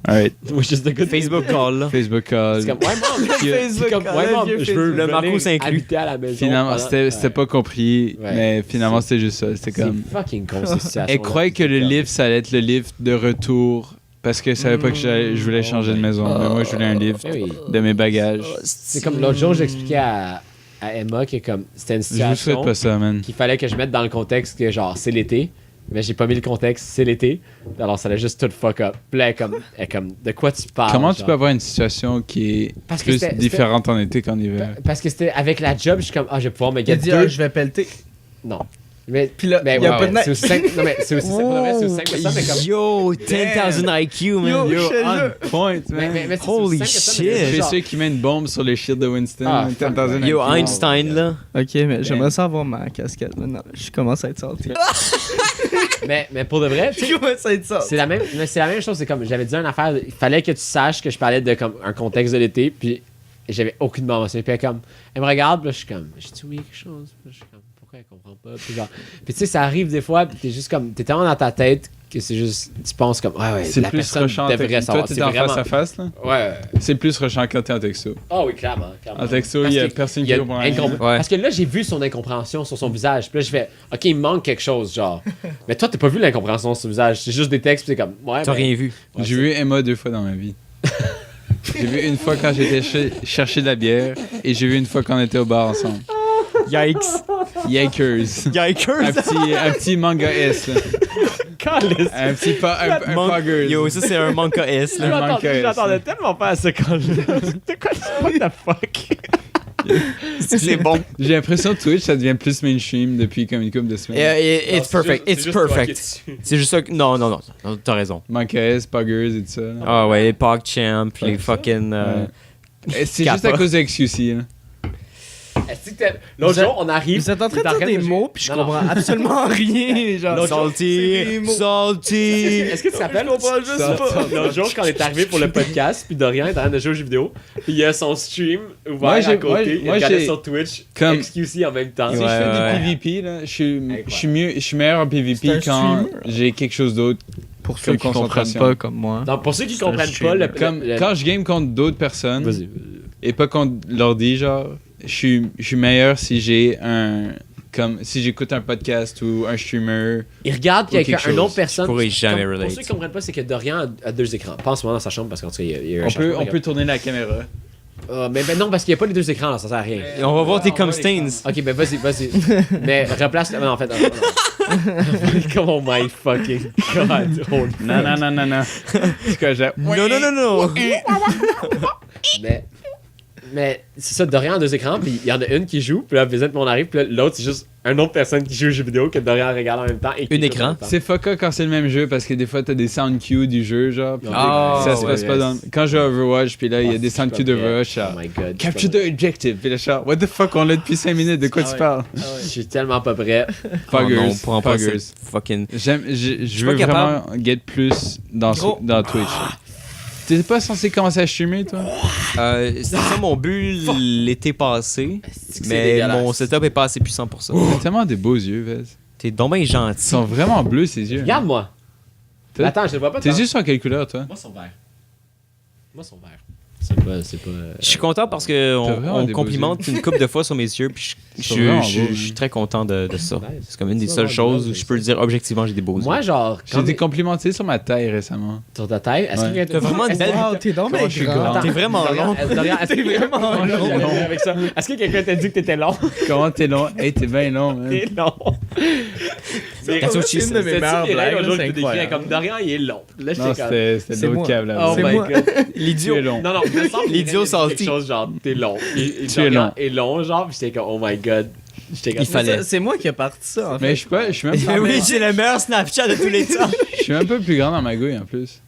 Alright, Which is the good Facebook call, là. Facebook call. C'est comme, ouais, mom. Facebook, C'est comme, ouais, mom, vieux je veux Le Marco venir s'inclut. habiter à la maison. Finalement, pendant- c'était pas compris, Ouais. mais finalement, c'était juste ça. C'était comme. C'est fucking con, cette situation. Elle croyait que le lift, ça allait être le lift de retour parce qu'elle savait pas que je voulais changer de maison. Mais moi, je voulais un lift Eh oui. de mes bagages. C'est comme l'autre jour, j'expliquais à Emma que comme c'était une Je vous souhaite situation pas ça, man. qu'il fallait que je mette dans le contexte que genre c'est l'été, Mais j'ai pas mis le contexte, c'est l'été. Alors ça l'a juste tout fuck up. Puis là, elle est comme, de quoi tu parles? Comment tu genre? peux avoir une situation qui est Parce que plus c'était- différente en été qu'en hiver? Parce que c'était avec la job, je suis comme, je vais pouvoir me Il a get dit, deux. je vais pelleter. Non. Mais, Puis là, mais il y a ouais, pas de neige. c'est aussi simple. Non, mais c'est aussi simple. Pour de vrai, c'est aussi simple que ça, mais comme. Yo, 10,000 IQ, man. Yo, je te jure. Point, man. Mais c'est Holy aussi simple que ça, shit. mais Je suis genre- sûr qu'il met une bombe sur les shields de Winston. Ah, T'as fuck. entendu Yo, un coup. Einstein, là. Ok, mais j'aimerais ça avoir ma casquette maintenant. Je commence à être salty. Mais pour de vrai, tu sais, Je commence à être salty. c'est la même chose. C'est comme, j'avais dit une affaire, il fallait que tu saches que je parlais de comme un contexte de l'été, puis j'avais aucunement mentionné. Puis elle me regarde, puis là, je suis comme, j'ai-tu oublié quelque chose? Puis là, je suis comme, pourquoi elle comprend pas? Puis tu sais, ça arrive des fois, puis t'es juste comme, t'es tellement dans ta tête que c'est juste, tu penses comme, ouais, C'est la plus personne rushant. devrait Toi, savoir. t'es C'est en vraiment... face à face, là? Ouais. C'est plus rushant quand t'es en texto. Ah oui, clairement. En texto, il y a personne qui comprend rien. Ouais. Parce que là, j'ai vu son incompréhension sur son visage. Puis là, je fais, OK, il me manque quelque chose, genre. Mais toi, t'as pas vu l'incompréhension sur son visage. C'est juste des textes, puis t'es comme, ouais. T'as mais- rien vu. Ouais, J'ai vu Emma 2 fois dans ma vie. J'ai vu une fois quand j'étais chercher de la bière et j'ai vu une fois quand on était au bar ensemble. Yikes. Yikers. Yikers. Un petit manga S, là. Calice. Un petit un poggers. Yo, ça, c'est un manca S, là. Un manque à S. J'attendais tellement pas à ce call-là. C'était quoi, what the fuck? C'est bon. J'ai l'impression que Twitch, ça devient plus mainstream depuis comme une couple de semaines. It's perfect. It's perfect. C'est juste ça que... Non, t'as raison. Manque à S, poggers et tout ça. là. Ah ouais, les PogChamp, les fucking... Ouais. Et c'est Kappa. juste à cause de XQC, là. Est-ce que l'autre Vous êtes- jour, on arrive. Vous êtes en train de t'es dire des jouer- mots, puis je Non, non. comprends absolument rien. Genre, L'autre jour, c'est des Salty, mots. salty. Est-ce que tu te rappelles? Je comprends juste Ça- pas. L'autre jour, quand on est arrivé pour le podcast, puis Dorian est en train de jouer aux jeux vidéo, puis il y a son stream ouvert Moi, à j'ai- côté, moi, il moi, regardait j'ai- sur Twitch, comme- XQC en même temps. Si Ouais, je fais ouais. du PvP, là, je suis meilleur en C'est PvP un quand streamer. j'ai quelque chose d'autre. Pour ceux Comme qui comprennent concentration. pas comme moi. Donc, pour ceux qui C'est un comprennent pas, streamer. Comme quand je game contre d'autres personnes Vas-y. et pas contre l'ordi, genre, je suis meilleur si j'ai comme si j'écoute un podcast ou un streamer. Il regarde Ou quelqu'un, quelque une autre chose. personne. Je pourrais jamais Pour relate. ceux qui comprennent pas, c'est que Dorian a deux écrans. Pas en ce moment dans sa chambre parce qu'en tout cas, il y a un changement. On peut tourner la caméra. Mais non, parce qu'il n'y a pas les deux écrans là, ça sert à rien. On va voir tes cum stains. Ok, ben vas-y. Mais replace. Non, en fait, non. Come on, my fucking god. Oh, Non. C'est quoi, j'ai. Non. Mais c'est ça, Dorian a deux écrans, puis il y en a une qui joue, puis là, Vincent, on arrive, puis là, l'autre, c'est juste une autre personne qui joue aux jeux vidéo que Dorian regarde en même temps. Et qui Un joue en écran. même temps. C'est fuck quand c'est le même jeu parce que des fois t'as des sound cues du jeu, genre. puis Ah, ça se passe ouais, pas dans. Quand je joue à Overwatch, puis là, il y a Ah, des c'est sound pas cues vrai. d'Overwatch. Oh genre, my god. Capture the objective. Puis là, genre, what the fuck, on l'a depuis 5 minutes, de quoi Ah tu ouais. parles? Je suis tellement pas prêt. Poggers. Non, on prend pas Poggers. cette fucking... Je pas veux capable. vraiment get plus dans Gros. Twitch. T'es pas censé commencer à streamer, toi? C'était ça mon but l'été passé, C'est que c'est mais dégueulasse. mon setup est pas assez puissant pour ça. T'as tellement des beaux yeux, Vez. T'es donc bien Ils gentil. sont vraiment bleus, ces yeux. Regarde-moi. T'as- Attends, je le vois pas. Tes tant. yeux sont en quelle couleur, toi? Moi, ils sont verts. Moi, ils sont verts. C'est pas. Je suis content parce que vraiment on des beaux complimente une couple de fois sur mes yeux, puis Ils sont vraiment beaux, je suis très content de ça. Nice. C'est comme une des Ça, seules ouais, choses ouais, où je peux le dire objectivement j'ai des beaux yeux. Moi, genre, J'ai été complimenté sur ma taille récemment. sur ta taille, est-ce Ouais. que T'as vraiment une belle- Wow, t'es donc Comment bien je suis grand. grand. T'es vraiment long. T'es vraiment long. avec ça. Est-ce que quelqu'un t'a dit que t'étais long? Comment t'es long? Hey, t'es bien long, man. T'es long. That's what she C'est une de said. mes meilleures blagues, là, c'est C'est incroyable. comme Dorian, il est long. Là, Non, j'étais comme. c'était C'est l'autre moi. câble là. Oh C'est my moi. god. Tu es long. Non, il me semble L'idiot qu'il y avait salty. quelque chose genre, t'es long. Tu es long. Et long, genre, pis j'étais comme, oh my god. J'étais comme, Il fallait. C'est moi qui ai parti ça, en fait. Mais je suis même pas. Oui, j'ai le meilleur Snapchat de tous les temps. Je suis un peu plus grand dans ma gouille en plus.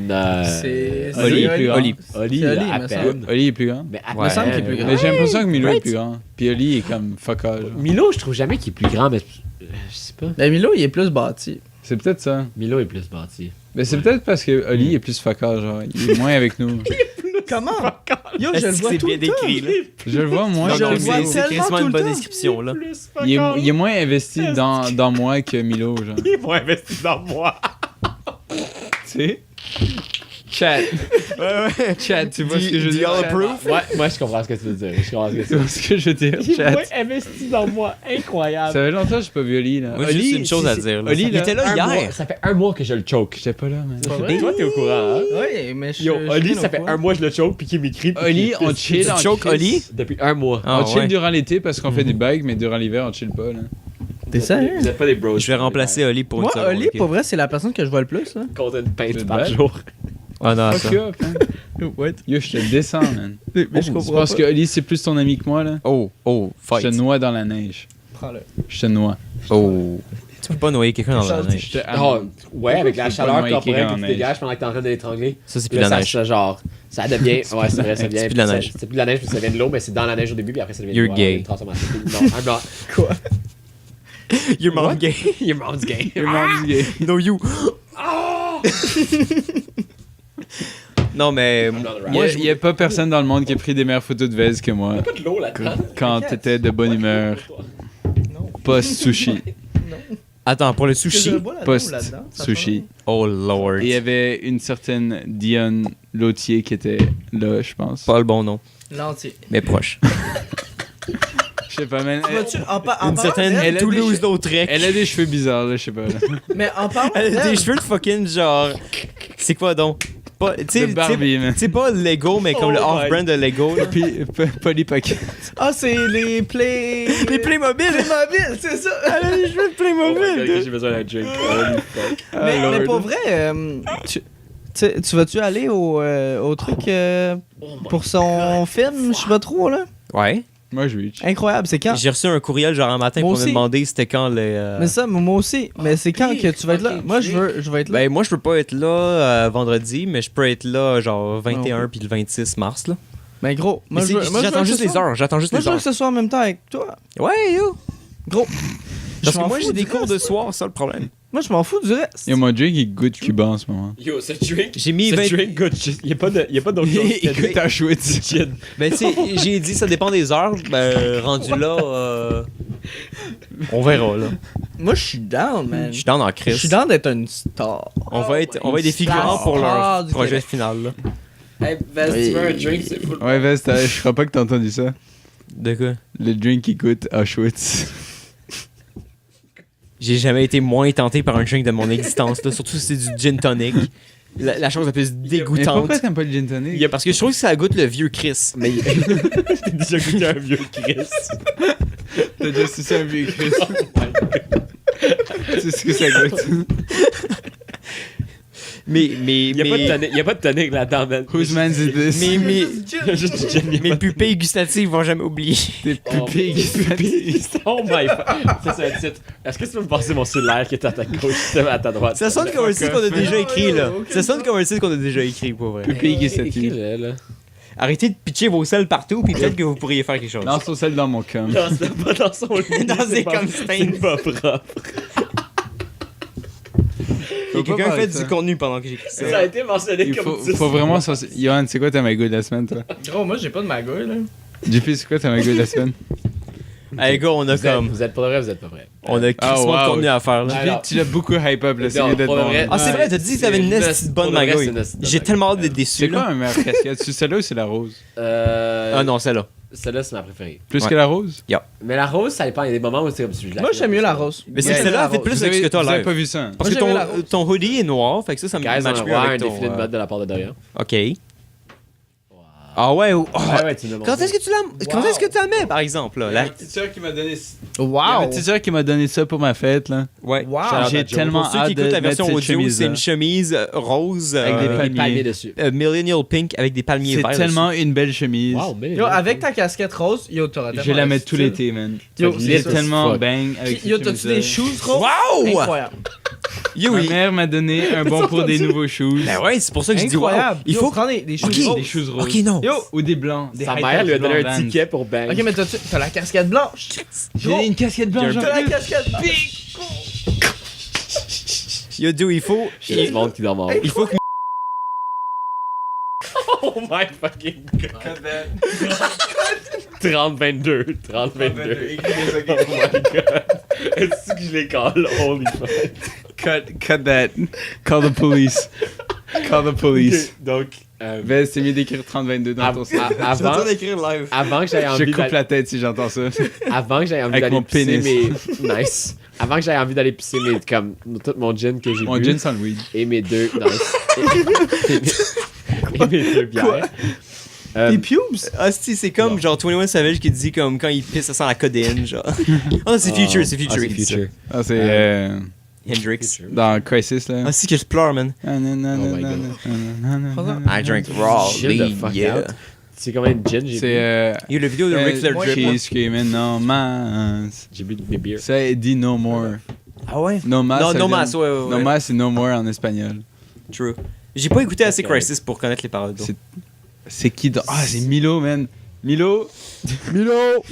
non. C'est Oli est plus grand. Oli. Oli, C'est Oli, à me peine. Oli est plus grand. Mais à Ouais. me semble qu'il est plus grand. Mais j'ai l'impression que Milo est Right. plus grand. Puis Oli est comme fuck all. genre. Milo, je trouve jamais qu'il est plus grand, mais je sais pas. Ben Milo, il est plus bâti. C'est peut-être ça. Milo est plus bâti. Mais c'est peut-être parce que Oli est plus fuck all, genre. Il est moins avec nous. Comment? Yo, je le Est-ce que vois c'est tout bien le temps. décrit, là? Je le vois moins. Non, je non, le vois c'est tellement quasiment tout une le bonne temps. description, là. Il est moins investi dans moi que Milo, genre. Il est moins investi dans moi. Tu sais? Chat. Chat, tu vois ce que je veux Do dire? y'all Chat? approve? Ouais, moi je comprends ce que tu veux dire. Je comprends ce que tu Tu veux vois ce que je veux dire? dire. Il est Chat. moins investi dans moi. Incroyable. Ça fait longtemps que j'ai pas vu Oli, là. Moi, j'ai juste une chose à dire. là. Oli, Il là, était là Un mois- hier. Ça fait un mois que je le choke. J'étais pas là, man. Pas vrai? Toi, t'es au courant, hein? Oui, mais je Yo, je Oli, suis ça au fait courant. un mois que je le choke puis qu'il m'écrit. puis Oli, qu'il- on chill. Tu en choke crise. Oli? Depuis un mois. Ah, On chill ouais. durant l'été parce qu'on fait des bagues, mais durant l'hiver, on chill pas, là. T'es sérieux? Vous êtes pas des bros. Je vais remplacer Oli pour une Moi, seconde. Oli, ok? pour vrai, c'est la personne que je vois le plus. Là. Contre une pinte C'est par bad. jour. Ah non, ça. Fuck up, man. What? Yo, je te descends, man. Mais je Tu comprends penses pas. que Oli, c'est plus ton ami que moi, là? Oh, Je fight. te noie dans la neige. Prends-le. Je te noie. Oh. Tu peux pas noyer quelqu'un dans la Change neige. Je te Oh, ouais, avec la Tu peux pas chaleur noyer corporelle quelqu'un qui en te neige. dégage pendant que t'es en train de l'étrangler. Ça, c'est Puis plus là, la neige. ça devient. Ouais, c'est vrai, ça C'est devient. plus de la neige. C'est plus de la neige, puis ça devient de l'eau, mais c'est dans la neige au début, puis après ça devient de You're l'eau. gay. Alors, une transformation. Non, I'm not. Quoi? Your mom gay. Your mom's gay. Your mom's gay. No you. Non, mais I'm not the Il right. y a pas personne dans le monde qui a pris des meilleures photos de Vez que moi. Pas de l'eau là-dedans. Quand t'étais de bonne humeur. Post-sushi. attends, pour le Est-ce que sushi. je bois là-dedans Post ou là-dedans? Ça sushi. Oh lord. Et il y avait une certaine Dionne Lautier qui était là, je pense. Pas le bon nom, change. L'entier. mais proche. Je sais pas, man. Tu vas-tu, en parlant Une certaine d'elle, elle a des Toulouse-Lautrec. Elle a des cheveux bizarres, là, je sais pas. là. mais en parlant Elle a d'elle, des cheveux de fucking genre. C'est quoi donc? Pas, tu sais, De Barbie, man. c'est pas Lego, mais comme le Oh off-brand de Lego. Là. Puis, Polly Pocket. ah, c'est les Play... Les Playmobil! Playmobil, c'est ça! Elle a les cheveux de Oh Playmobil! my God, j'ai besoin d'un drink. Holy fuck. mais, Lord. mais pour vrai, tu vas-tu aller au truc pour son film, je sais pas trop, là? Ouais. Moi, je reach. Incroyable, c'est quand? J'ai reçu un courriel genre un matin Moi pour me aussi. demander c'était quand les. Mais ça, moi aussi. Mais c'est quand que tu vas être là? ok, Moi, je vais être là. Ben, moi, je peux pas être là vendredi, mais je peux être là genre 21 puis le 26 mars. Là. Ben gros, moi, Mais je veux- moi, je j'attends veux juste que ce les soit- heures. J'attends juste Moi, les je veux heures. que ce soit en même temps avec toi. Ouais, yo! Gros. Parce Je que m'en moi, fous j'ai des du cours de reste. soir, ça le problème. Moi, je m'en fous du reste. Yo, mon drink, il goûte Cuba en ce moment. Yo, ce drink. J'ai mis Ce 20. drink goûte shit. Y a pas d'autre chose. Il goûte à Schwitz. Ben, tu sais, j'ai dit ça dépend des heures. Ben, rendu là, on verra, là. Moi, je suis down, man. Je suis dans Je Chris. suis down d'être une star. On va être des figurants pour star leur du projet Québec. final, là. Hey, Vest, tu veux un drink, c'est cool. Ouais, Vest, je crois pas que t'as entendu ça. De quoi? Le drink qui goûte à Schwitz. J'ai jamais été moins tenté par un drink de mon existence, là. Surtout si c'est du gin tonic. La chose la plus Mais dégoûtante. pourquoi t'aimes pas le gin tonic? Parce que je trouve que ça goûte le vieux Chris. Mais J'ai déjà goûté un vieux Chris. T'as déjà sucé un vieux Chris. Tu sais ce que ça goûte. Y a pas de tonic là-dedans, man. Whose man's is this? Y a juste du gin, y a mes pas de- pupilles gustatives vont jamais oublier. Tes pupilles gustatives. Oh my fuck. Ça, c'est un titre. Est-ce que tu peux me passer mon cellulaire qui est à ta gauche, à ta droite? Ça sonne comme un titre qu'on a déjà écrit, là. ok, Ça sonne comme un titre qu'on a déjà écrit, pour vrai. Pupilles gustatives. Écris-le, là. Arrêtez de pitcher vos selles partout, puis peut-être que vous pourriez faire quelque chose. Lance ton sel dans mon cum. Non, c'est pas dans son lit. Dans c'est des pas- comme stains. C'est pas propre. Il y a quelqu'un fait ça. du contenu pendant que j'écris ça. Ça a été mentionné Il comme faut vraiment... Johan, c'est quoi ta magouille de la semaine, toi? Gros, moi, j'ai pas de magouille, là. JP, c'est quoi ta magouille de la semaine? Hey, gars, on a comme. Vous êtes pas vrai, vous êtes pas vrai. On a crissement wow. de contenu à faire, là. Ouais. Alors- JP, tu l'as beaucoup hype up, là. C'est Non, mieux d'être pour de bon. vrai. Ah, c'est vrai, t'as dit que t'avais une C'est esti de bonne pour de vrai, magouille. c'est une esti de bonne J'ai tellement hâte magouille. d'être C'est déçu, quoi là. un meilleur casquette? C'est celle-là ou c'est la rose? Ah non, celle-là. Celle-là, c'est ma préférée. Plus Ouais. que la rose? Mais la rose, ça dépend. Il y a des moments où c'est comme si je la Moi, j'aime mieux la rose. Mais Moi, c'est celle-là, fait plus Vous avec ce que t'as vous avez live. pas vu ça? Parce que Moi, j'aimais la rose. ton hoodie est noir, fait que ça me Guys, on match va mieux avoir un avec ton... défilé de mode de la part de Dorian. OK. Ah ouais, oh, Ouais, ouais, tu me Quand est-ce que tu la... Quand est-ce que tu la mets, par exemple, là? Il y a ma petite sœur qui m'a donné... Il y a ma Wow! petite sœur qui m'a donné ça pour ma fête, là. Ouais. Wow! J'ai tellement Pour ceux qui hâte écoutent de la mettre version cette audio, c'est chemise-là. une chemise rose Avec des Des palmiers. palmiers dessus. millennial pink avec des palmiers verts. C'est tellement une belle chemise. Wow, mais. Yo, avec ta casquette rose, yo, t'auras Je tellement vais la un mettre tout style. l'été, man. Yo, Il est c'est tellement fuck. bang avec Yo, cette t'as-tu chemise-là. des shoes roses? Wow! Incroyable. Yo, Ma oui. mère m'a donné un bon pour des nouveaux shoes. Ben ouais, c'est pour ça que je dis wow. Incroyable. Il Yo, faut... prendre des shoes Ok. roses. Des shoes roses. Ok, non. Yo! Ou des blancs. Des Sa high mère lui a tops donné blancs un Vans. ticket pour Bang. Ok, mais t'as la casquette blanche. J'ai une casquette blanche. T'as la en plus. casquette blanche. Yo, dude, il faut... Il y a du monde qui dort mort. Il faut que... Oh my fucking god. 30-22. 30-22. Oh my god. Est-ce que je les call? Holy fuck. Cut that. Call the police. Call the police. Ok, donc, Vez, c'est mieux d'écrire 30-22 dans ton site. avant, d'écrire live. avant que j'aie Je envie coupe d'aller, la tête si j'entends ça. avant que j'aie envie Avec d'aller mon pisser pénis. mes, nice. Avant que j'aie envie d'aller pisser mes, comme, tout mon gin que j'ai Mon bu. gin sans le weed. Et mes deux, nice. Et mes deux bières. Tes pubes? Ah, c'est comme genre 21 Savage qui dit comme quand il pisse, ça sent la codéine, genre. Oh, c'est Future, c'est Future. Ah, c'est qui dit ça. Future. Ah, c'est Hendrix. dans Crisis, là. Ah, si que je pleure, man. Oh my God. I drink raw Chill the lean, fuck yeah. out. C'est combien de gin j'ai bu? C'est Il y a le vidéo de Ric Flair drip. She's screaming no mas. J'ai bu de mes beers. Ça, il dit no more. Ah ouais? No mas. Non, ça no vient- mas, ouais. No mas, c'est no more en espagnol. True. J'ai pas écouté assez Ok. Crisis pour connaître les paroles. C'est- C'est qui dans... Ah, c'est Milo, man. Milo.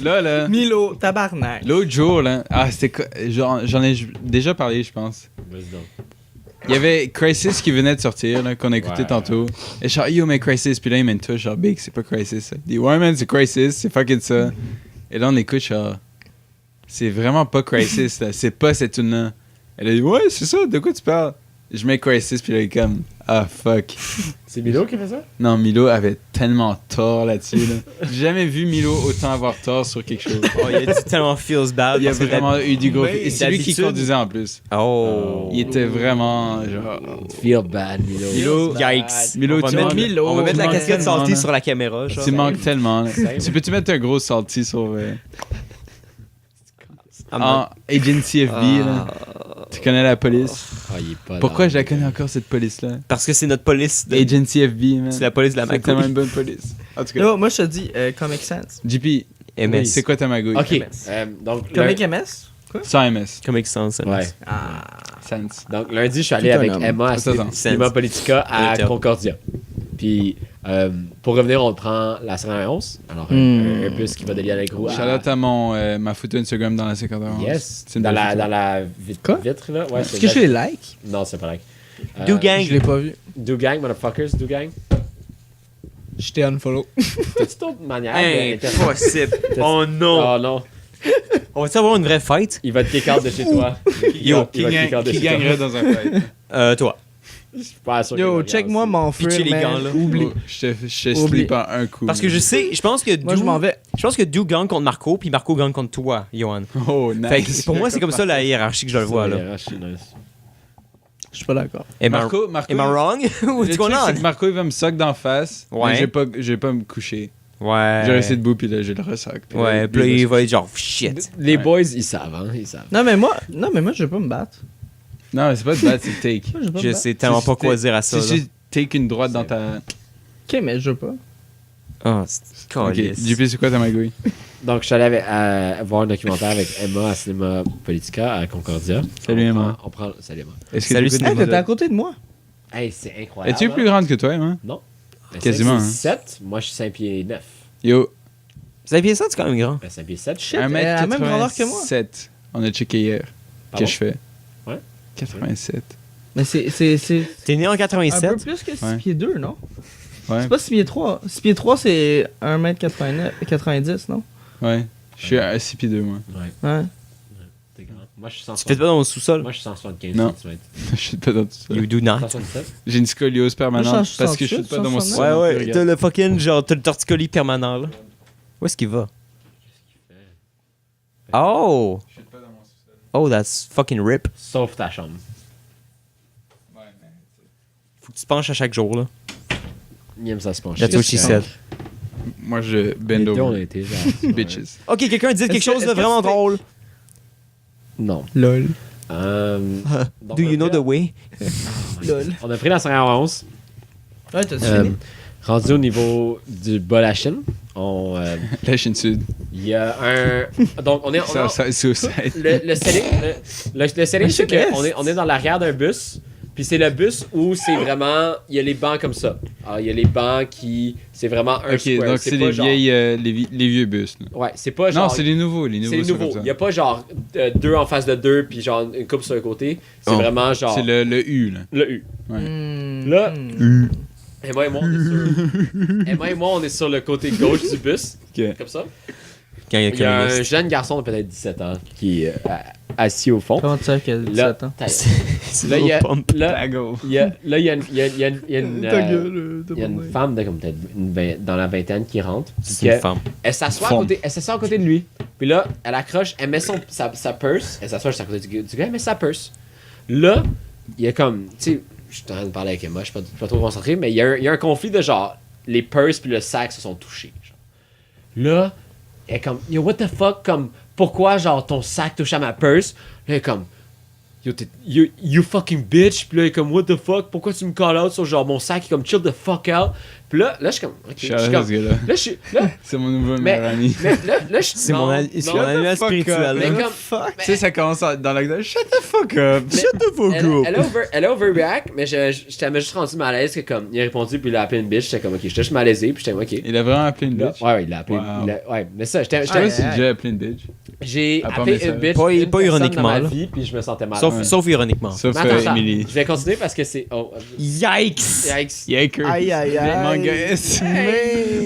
Là. Milo, tabarnak. L'autre jour, là. Ah, c'était. J'en ai déjà parlé, je pense. Vas-y donc. Il y avait Crisis qui venait de sortir, là, qu'on a écouté Ouais. tantôt. Et genre, yo, mais Crisis. Puis là, il mène tout, genre, Big, c'est pas Crisis. Ça. Il dit, ouais, man, c'est Crisis, c'est fucking ça. Et là, on écoute, genre, c'est vraiment pas Crisis, là. C'est pas cette tune-là. Elle a dit, ouais, c'est ça, de quoi tu parles? Je mets Crisis, puis là, il est comme, ah, fuck. C'est Milo qui fait ça? Non, Milo avait tellement tort là-dessus, là. J'ai jamais vu Milo autant avoir tort sur quelque chose. Oh, il a dit tellement feels bad. Il a parce que vraiment eu du gros. Mais Et c'est lui qui d'habitude- conduisait en plus. Oh. Il était vraiment, genre. Feel bad, Milo. Milo, Yikes. Milo, on va tu mettre, manques- Milo. on va mettre la tu manques casquette tellement, salty là. sur la caméra. Genre. Tu manques tellement. Là. Same. Tu peux-tu mettre un gros salty sur. Ah, En Agency FB, là. Tu connais la police. Ah, il est pas Pourquoi dans- je la connais encore, cette police-là? Parce que c'est notre police. Agency FB, man. C'est la police de la C'est tellement Macouille. une bonne police. En tout cas, Yo, moi, je te dis Comic Sans. JP, MS. c'est quoi ta magouille? Ok. Donc, Comic MS? Quoi? Sans MS. Comic Sans. Ouais. Ah. Sense. Donc, lundi, je suis allé Tout un avec homme. Emma à Attends. Cinéma Politica à Attends. Concordia. Puis, pour revenir, on prend la 111. Alors, un bus qui va de Lialegro à... Shout-out à ma photo Instagram dans la 51. Yes. C'est une Dans belle la, photo. dans la Quoi? vitre, là. Ouais, Est-ce que je les like? Non, c'est pas like. Do Gang. Je l'ai pas vu. Do Gang, motherfuckers, Do Gang. J'étais unfollow. T'as-tu d'autres manières Impossible. Oh non. Oh non. On va-tu avoir une vraie fight? Il va te kick out de chez toi. Yo, il va te kick out de Qui chez toi. gagnerait dans un fight? Toi. Je suis pas sûr qu'il Yo, va check-moi gagner mon Pitcher frère, les gants, man. là. Oublie. Oh, je te Oublie. slip en un coup. Parce que je sais, je pense que Moi, je m'en vais. Je pense que Do gagne contre Marco, puis Marco gagne contre toi, Johan. Oh, nice. Fait que pour moi, c'est comme ça la hiérarchie que je le vois, là. Je suis pas d'accord. Am I Marco, am I wrong? What's le going truc, c'est que on? Marco, il va me sock d'en face. Ouais. Mais je vais pas me coucher. Ouais. Je vais rester debout, puis là, je le ressac. Ouais, puis là, il va être genre, shit. Les Ouais. boys, ils savent, hein. Ils savent. Non, mais moi, je vais pas me battre. Non, mais c'est pas de battre, c'est de take. Moi, je vais pas me Je battre. sais tellement pas quoi dire à ça, Si là. tu take une droite dans ta... Ok, mais je veux pas. Ah, c'est Ok, calice. JP, c'est quoi ta magouille? Donc, je suis allé voir un documentaire avec Emma à Cinéma Politica à Concordia. Salut, Emma. Salut Emma. Est-ce que Salut, t'écoutes Hey, des t'étais à modes? côté de moi. Hey, c'est incroyable. Es-tu plus grande que toi, Emma? Non. Ben, Quasiment, c'est hein. 7. Moi, je suis 5 pieds 9. Yo, Vous avez bien ça, c'est quand même grand. Ben, 5 pieds 7. Shit, elle a la même grandeur que moi. 1m87. On a checké hier. Pardon? Que je fais? Ouais. 87. Mais c'est T'es né en un peu 87? plus que 6 Ouais. pieds 2, non? Ouais, C'est pas 6 pieds 3. 6 pieds 3, c'est 1m90, non? ouais. Je suis à 6 pieds 2, moi. Ouais, Ouais. t'es grand. Moi, je suis Tu fais pas dans le sous-sol? Moi, je suis 175 Non. cm. Je suis pas dans tout ça. You do not. 177? J'ai une scoliose permanente Moi, je suis parce que je suis 68, pas dans mon 69. sol. Ouais, ouais, Regarde. t'as le fucking, genre, t'as le torticolis permanent, là. Où est-ce qu'il va? Oh! Oh, that's fucking rip. Sauf ta chambre. Faut que tu te penches à chaque jour, là. Il aime ça se pencher. That's what she said. Moi, je Les bend deux, on a over. été genre. Bitches. Ok, quelqu'un dit quelque Est-ce que- chose de est-ce que vraiment c'était- drôle. Non. Lol. Donc, Do you know the way? Lol. On a pris la 111. Ouais, t'as Euh, fini? rendu au niveau du bas la Chine. La Chine Sud. Il y a un. Donc, on est. Ça, c'est aussi. Le setting, le setting, Mais c'est je qu'on est, on est dans l'arrière d'un bus. Puis c'est le bus où c'est vraiment. Il y a les bancs comme ça. Alors, il y a les bancs qui. C'est vraiment un Ok, square. donc c'est pas les genre- vieilles, les vieux bus. là. Ouais, c'est pas genre. Non, c'est les nouveaux. Les c'est nouveaux, les sont nouveaux. comme ça. Il n'y a pas genre deux en face de deux, puis genre une coupe sur un côté. C'est Oh. vraiment genre. C'est le U, là. le U. Ouais. Hmm. Là- Emma et moi, on est sur. Emma et moi, on est sur le côté gauche du bus. Ok. Comme ça. Quand il y a Il y a un communiste. jeune garçon de peut-être 17 ans qui est assis au fond. Comment tu sais qu'elle a Là, 17 ans? là, il y a. Là, Tago. il y a une. Il y a une. Il y a une, Ta gueule, il y a une femme de comme peut-être dans la vingtaine qui rentre. puis C'est une que- femme. Elle s'assoit à Femme. côté, elle s'assoit à côté de lui. Puis là, elle accroche, elle met sa purse. Elle s'assoit juste à côté du gars, elle met sa purse. Là, il y a comme, tu sais, je suis en train de parler avec Emma, je suis pas trop concentré, mais il y a un conflit de genre, les purses puis le sac se sont touchés. Genre. Là, elle est comme, yo, what the fuck, comme, pourquoi, genre, ton sac touche à ma purse? Là, elle est comme, yo, you fucking bitch. Puis là, elle est comme, what the fuck, pourquoi tu me call out sur, genre, mon sac, est comme, chill the fuck out. Puis là, je suis comme, ok, je suis comme, là, je suis, là, C'est mon nouveau meilleur ami. mais là, je C'est mon animal spirituel. mais là. comme, Tu sais, ça commence dans l'acte. Shut the fuck up. Shut the fuck elle a overreact, mais j'étais juste rendu mal à l'aise que comme il a répondu puis il a appelé une bitch, j'étais comme ok, j'étais juste malaisé puis j'étais comme ok. Il a vraiment appelé une Là, bitch. ouais, il a appelé. Wow. Ouais, mais ça, j'étais Je sais pas si j'ai déjà appelé une bitch. j'ai À part appelé message. une bitch Pas une personne ironiquement, dans ma là. vie puis je me sentais mal. Sauf, sauf ironiquement. Sauf Mais attends, Emily. je vais continuer parce que c'est Yikes! yikes. Yaker. Aïe, aïe, aïe. Manga S.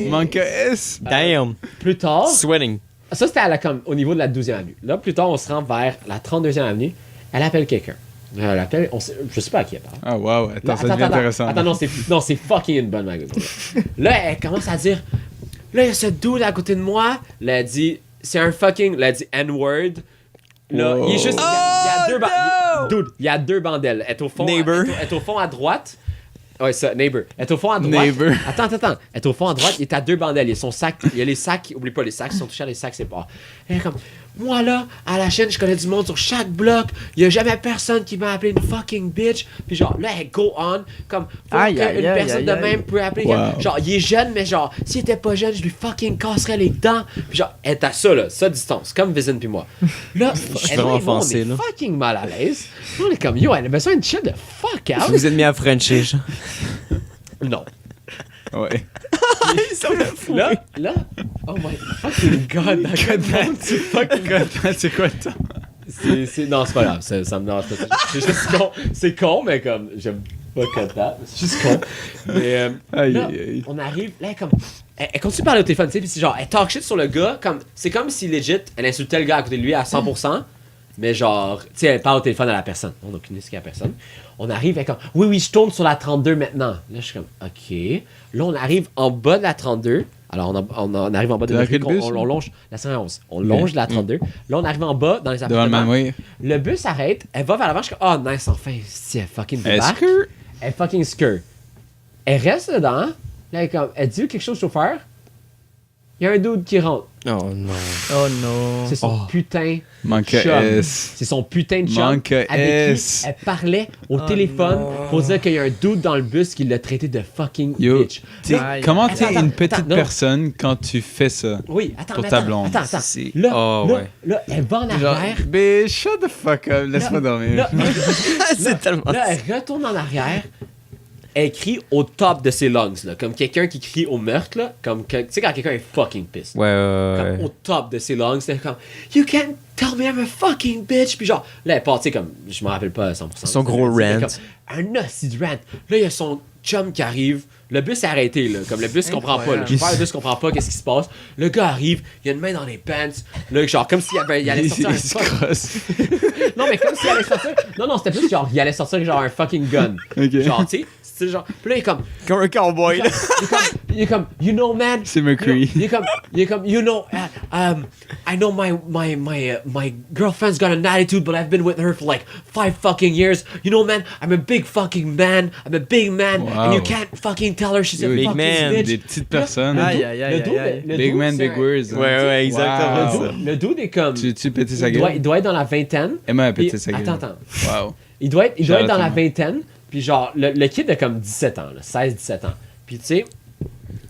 Manga S. Damn! Plus tard, Sweating. ça c'était au niveau de la 12e avenue. Là, plus tard, on se rend vers la 32e avenue. Elle appelle quelqu'un. Elle appelle, je sais pas à qui elle parle. Ah, wow. Là, Attends, ça devient intéressant. Attends, non, c'est fucking une bonne magazine. Là, elle commence à dire, là, il y a ce dude à côté de moi. Là, elle dit, c'est un fucking, là, elle dit N-word. Là, il est juste, il y a deux bandelles. Elle est au fond, Neighbor. elle est au fond à droite. Ouais, ça, neighbor. Elle est au fond à droite. Neighbor. Attends. Elle est au fond à droite. Il est à deux bandelles. Il y a son sac. Il y a les sacs. Oublie pas les sacs. Ils sont touchés à les sacs, c'est pas. Elle est comme, moi là, à la chaîne, je connais du monde sur chaque bloc. Il y a jamais personne qui m'a appelé une fucking bitch. Puis genre, là, elle go on. Comme, faut Aïe, qu'une aïe, aïe, personne aïe, de aïe. même peut appeler. Wow. Genre, il est jeune, mais genre, s'il était pas jeune, je lui fucking casserais les dents. Puis genre, elle est à ça, là, ça distance, comme Vizin puis moi. Là, elle vraiment et moi, on offensé, est là. fucking mal à l'aise. On est comme, yo, elle a besoin de chill de fuck out. Vous êtes mis à Frencher, genre. Non. Ouais. Là, oh my fucking god, tu fucking C'est quoi le temps? non, c'est pas grave, ça me dérange pas. C'est juste con, c'est con, mais comme, j'aime pas cut that, c'est juste con. Mais, Aïe, là, aïe, aïe. on arrive, là, comme, elle continue de parler au téléphone, tu sais, pis c'est genre, elle talk shit sur le gars, comme, c'est comme si legit, elle insultait le gars à côté de lui à 100%, mais genre, tu sais, elle parle au téléphone à la personne. On n'a aucune idée ce qu'il y a à personne. On arrive, elle est comme, oui, je tourne sur la 32 maintenant. Là, je suis comme, ok. Là, on arrive en bas de la 32. Alors, on arrive en bas de Dans la quel bus, on longe la 111. On Ok. longe la 32. Là, on arrive en bas dans les Devant le appartements. manoir. Le bus s'arrête, elle va vers l'avant, je suis comme, oh nice, enfin, si elle fucking débarque. Est-ce que. Elle fucking skirt. Elle reste dedans. Là, elle, est comme, elle dit quelque chose au chauffeur. Il y a un dude qui rentre. Oh non. Oh non. C'est son putain Manque chum. S. C'est son putain de chum Manque avec S. qui elle parlait au téléphone pour dire qu'il y a un dude dans le bus qui l'a traité de fucking Yo, bitch. t'sais, Aïe. comment Attends, t'es une attends, petite non. personne quand tu fais ça? Oui, attends, Pour mais ta attends, blonde. attends. C'est- Là, oh, là, ouais. là, elle va en Genre, arrière. bitch, shut the fuck up, laisse-moi dormir. Là, C'est tellement. là, elle retourne en arrière. Elle crie au top de ses lungs, là, comme quelqu'un qui crie au meurtre, là, comme tu sais quand quelqu'un est fucking pissed. Ouais, Comme au top de ses lungs, c'était comme You can't tell me I'm a fucking bitch. Puis genre, là, elle part, tu sais, comme, je me rappelle pas à 100%. Son gros C'était rant. comme un hostie de rant. Là, il y a son chum qui arrive. Le bus est arrêté, là. Comme le bus comprend pas. Le chauffeur du bus comprend pas qu'est-ce qui se passe. Le gars arrive, il a une main dans les pants. Là, genre, comme s'il il allait sortir un Il se fuck. crosse. Non, mais comme s'il allait sortir. Non, c'était plus genre, il allait sortir genre un fucking gun. Ok. Genre, tu sais. C'est genre. Puis là, il est comme. Comme un cowboy, là. Il est comme, you know, man. C'est McCree. Il est comme, you know, I know my girlfriend's got an attitude, but I've been with her for like 5 fucking years. You know, man, I'm a big fucking man. I'm a big man, Wow. and you can't fucking tell her she's a Big fucking man. bitch. Des petites personnes. Aïe, aïe, aïe, aïe, aïe. Big man, big words. hein. Ouais, exactement Wow. ça. Le dude est comme. Tu pétais sa Il doit, gueule? il doit être dans la vingtaine. Emma a Puis- pété sa gueule. Attends. Wow. Il doit être Shout out dans to la moi. vingtaine. Puis genre, le kid a comme 17 ans, là, 16-17 ans. Puis tu sais,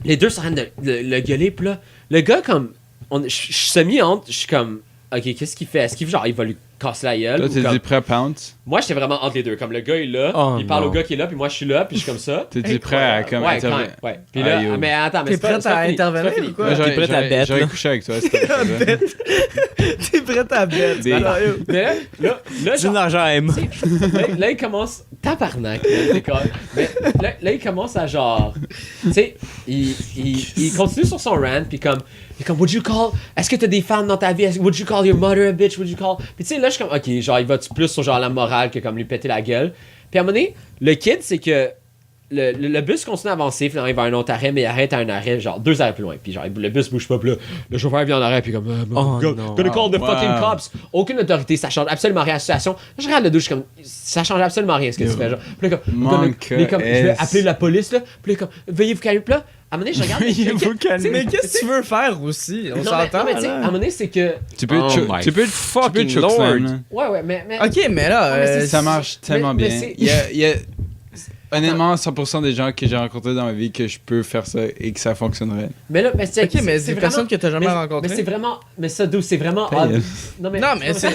les deux sont en train de le gueuler. Puis là, le gars, comme, je suis semi-honte, je suis comme, ok, qu'est-ce qu'il fait? Est-ce qu'il genre, il va lui casser la gueule? Toi, ou t'es comme- dit prêt à pounce? Moi, j'étais vraiment entre les deux. Comme le gars est là, Oh, il parle non. au gars qui est là, puis moi je suis là, puis je suis comme ça. T'es dit prêt à comme Ouais, intervenir? quand même, ouais. Puis là, Aïe, yo. mais attends, mais T'es c'est pas- prête c'est pas à fini, intervenir c'est pas fini. ou quoi? Moi, T'es prête à bête, j'aurais là. couché avec toi. c'était pas vrai. T'es prête à bête. Des- Alors, yo. Mais là, C'est genre, de l'argent à M. là, il commence. Tabarnak, là, c'est quoi. Mais là, il commence à genre. Tu sais, il continue sur son rant, puis comme. Il est comme, would you call. Est-ce que t'as des fans dans ta vie? Would you call your mother a bitch? Would you call. Puis tu sais, là, je suis comme, ok, genre, il va-tu plus sur genre la morale que comme lui péter la gueule? Puis à un moment donné, le kid, c'est que. Le bus continue à avancer, finalement, il va à un autre arrêt, mais il arrête à un arrêt, genre 2 arrêts plus loin. Puis genre, le bus bouge pas, puis là, le chauffeur vient en arrêt, puis comme, Oh, go- non. gonna call the Wow. fucking cops. Aucune autorité, ça change absolument rien à la situation. Là, je regarde le douche, comme, ça change absolument rien ce que tu fais, genre. Puis là, comme, Manque il est comme, je vais S. appeler la police, là. Puis là, comme, veuillez vous calmer, puis là, un moment donné, je regarde. Il faut calmer. Mais qu'est-ce que tu veux faire aussi? On Non, s'entend, mais tu sais, à un là. moment donné, c'est que. Tu peux Oh my tu peux fucking chokeslam, lord. là. Ouais, mais. Ok, mais là, mais c'est- Ça marche tellement mais bien. c'est- Il y a honnêtement 100% des gens que j'ai rencontrés dans ma vie que je peux faire ça et que ça fonctionnerait. Mais là, mais c'est. ok, mais c'est des vraiment- personnes que t'as jamais mais rencontrées. c'est vraiment. Mais ça, d'où c'est vraiment Ta odd. gueule. Non, mais c'est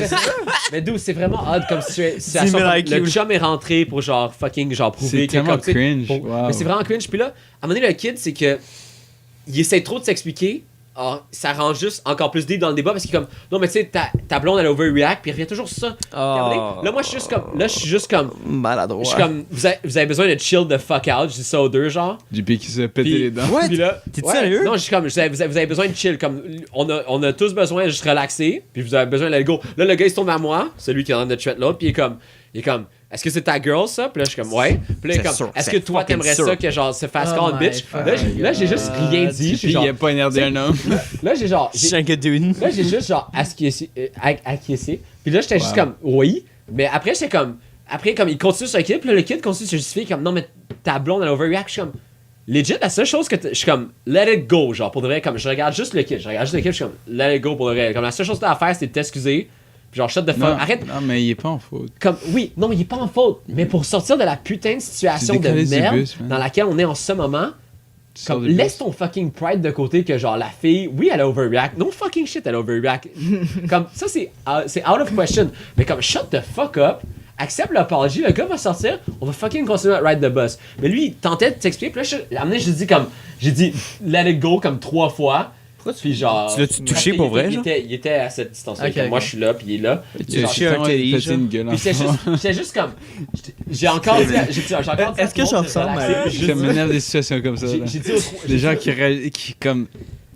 Mais d'où c'est vraiment odd comme situation. Similar comme IQ. Le chum est rentré pour genre fucking genre prouver C'est que tellement comme, tu sais, cringe. pour- Wow. Mais c'est vraiment cringe. Puis là, à un moment donné, le kid, c'est que il essaie trop de s'expliquer. Alors, ça rend juste encore plus deep dans le débat parce qu'il est comme non mais tu sais ta blonde elle overreact puis il revient toujours sur ça. Puis à un moment donné, là moi je suis juste comme Maladroit. je suis comme vous avez besoin de chill the fuck out, je dis ça aux deux genre. Du pied qui se pété Puis- les dents. What? Puis là, T'es sérieux? Non, je suis comme, vous avez besoin de chill. Comme, on a tous besoin de juste relaxer. Puis vous avez besoin de let go. Là, le gars, il se tourne vers moi, celui qui est en train de tuer l'autre. Puis il est comme, est-ce que c'est ta girl, ça? Puis là, je suis comme, ouais. Puis là, il est C'est comme, sûr, est-ce c'est que toi, fucking t'aimerais sûr. ça que genre se fasse Oh call my bitch? fuck. Là, j'ai juste rien dit. Je suis Puis il genre, a poignardé un homme. là, j'ai genre, là, j'ai juste genre acquiescé. Puis là, j'étais juste Wow. comme, oui. Mais après, j'étais comme, comme il continue sur le kid. Puis là, le kid continue de se justifier comme, non, mais ta blonde, elle overreact. Je suis comme, legit, la seule chose que je suis comme, let it go, genre, pour de vrai, comme, je regarde juste le kid, je suis comme, let it go pour de vrai. Comme, la seule chose que t'as à faire, c'est de t'excuser, puis genre, shut the fuck, Non, arrête. non, mais il est pas en faute. Comme, oui, non, mais il est pas en faute, mais pour sortir de la putain de situation Tu de décolles du merde bus, man. dans laquelle on est en ce moment, Tu sors comme, du laisse bus. ton fucking pride de côté que genre, la fille, oui, elle a overreact, no fucking shit, elle a overreact. Comme, ça, c'est out of question, mais comme, shut the fuck up. Accepte l'apologie, le gars va sortir, on va fucking continuer à ride the bus. Mais lui, il tentait de t'expliquer, puis là, à un moment donné, j'ai dit let it go comme 3 fois. Puis genre. Tu l'as-tu touché pour vrai, genre? Il était à cette distance-là. Ok, Comme moi, ok. je suis là, puis il est là. Tu genre, as touché un teddy, pété genre. une gueule en Puis j'étais juste comme. J'ai encore dit. J'ai encore dit. Est-ce que je ressemble à- Ça m'énerve des situations comme ça. là. J'ai dit au. Des gens qui comme.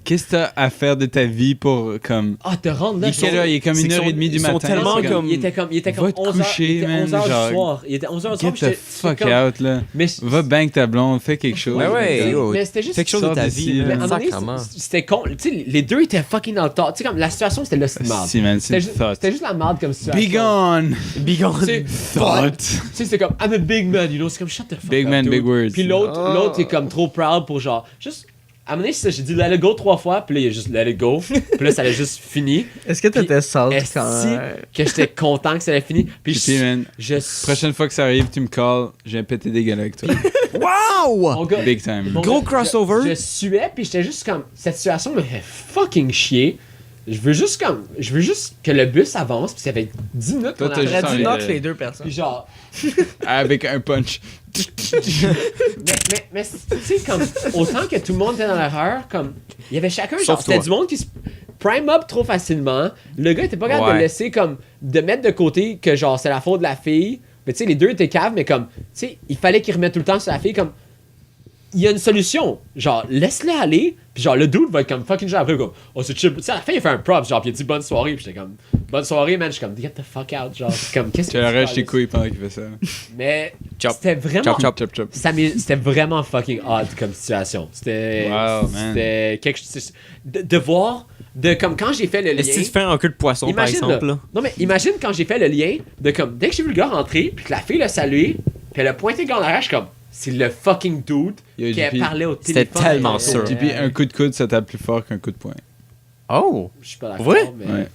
Qu'est-ce que t'as à faire de ta vie pour comme. Ah, te rendre là. Il est quelle heure? Il est comme c'est qu'ils 1h30 du ils sont matin. tellement c'est comme- Il était comme Va te 11h. coucher, Il était man, 11h genre, du soir. Il était 11h du soir. Get the fuck out là. Mais Va bang ta blonde, fais quelque chose. Ouais, ouais, Comme- yo. mais c'était juste. Quelque chose de sors ta d'ici, vie, là. Mais à un man. moment donné, Sacrement. c'était con. Tu sais, les deux étaient fucking dans le tort. Tu sais, comme la situation, c'était là, c'était marde. Si, man, c'est C'était une ju- thought. c'était juste la merde comme situation. Be gone! Bigon. Tu sais, Thought! tu sais, c'est comme, I'm a big man, you know, c'est comme, shut the fuck Big up, man, dude. big words. Puis l'autre est comme trop proud pour genre, juste, à un moment donné, c'est ça, j'ai dit let it go 3 fois, puis là, il a juste let it go, puis là, ça allait juste fini. Est-ce que t'étais sale Est-ce quand que j'étais content que ça allait fini? Puis Puis, man, je prochaine fois que ça arrive, tu me calls, je viens péter des gueules avec toi. Wow! mon gars, Big time. mon Gros gars, crossover. Je suais, puis j'étais juste comme, cette situation me fait fucking chier. Je veux juste que le bus avance, puis ça fait 10 minutes Toi, qu'on t'as a juste J'aurais envie dû de- knock les deux personnes. Puis genre, Avec un punch. mais tu sais, comme, autant que tout le monde était dans l'erreur, comme, il y avait chacun, genre, Sauf c'était toi. du monde qui se prime up trop facilement. Le gars était pas capable de Ouais. laisser, comme, de mettre de côté que, genre, c'est la faute de la fille. Mais tu sais, les deux étaient caves, mais comme, tu sais, il fallait qu'ils remettent tout le temps sur la fille, comme, il y a une solution. Genre, laisse-le aller, puis genre, le dude va être comme fucking genre après, comme, oh, c'est chill. Tu sais, à la fin, il a fait un prop, genre, puis il a dit bonne soirée, puis j'étais comme, bonne soirée, man. Je suis comme, get the fuck out, genre, c'est comme, qu'est-ce que Tu arraches fais, tes là? couilles pendant qu'il fait ça. Mais, Chop. c'était vraiment. Chop, chop. Chop, chop. C'était vraiment fucking odd comme situation. C'était. Wow, man. C'était quelque chose. De voir. Comme quand j'ai fait le lien. Est-ce que tu fais un queue de poisson, par Imagine, exemple, là. là? Non, mais imagine quand j'ai fait le lien de comme. Dès que j'ai vu le gars rentrer, puis que la fille l'a salué, puis elle a pointé le gars en arrière, je suis comme. C'est le fucking dude Yo, qui a JP. parlé au C'était téléphone. tellement sûr. Puis un coup de coude, ça tape plus fort qu'un coup de poing. Oh! Je suis pas d'accord. Vrai? Mais Ouais.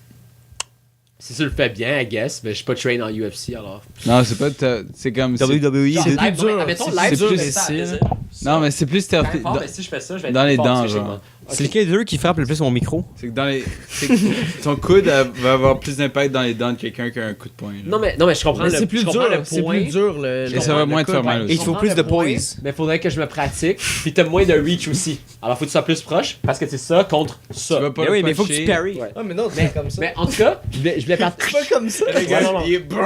si tu le fais bien, I guess. Mais je suis pas train en UFC alors. Non, c'est pas. C'est comme. c'est- WWE, Genre, c'est live, dur. non, mais admettons, C'est live, plus je dur fais ça, ici, là. là. Non, mais c'est plus Quand terté. même fort, mais si je fais ça, je vais être dans les fort dents, psychiquement. genre. C'est lequel des deux qui frappe le plus mon micro? C'est que dans les. c'est que ton coude va avoir plus d'impact dans les dents de quelqu'un qu'un coup de poing. genre. Non, mais je comprends Mais le c'est plus je comprends dur, le c'est point. plus dur le. Et ça va moins te faire mal Et aussi. il faut plus de poise. Mais faudrait que je me pratique. Puis t'as moins de reach aussi. Alors faut que tu sois plus proche. Parce que c'est ça contre ça. Tu vas pas Mais le oui, mais il faut que puncher. tu parries. Ouais. Ah, mais non, c'est comme ça. Mais en tout cas, je voulais partager. pas comme ça. Le gars, Ouais, non, non. il est bon.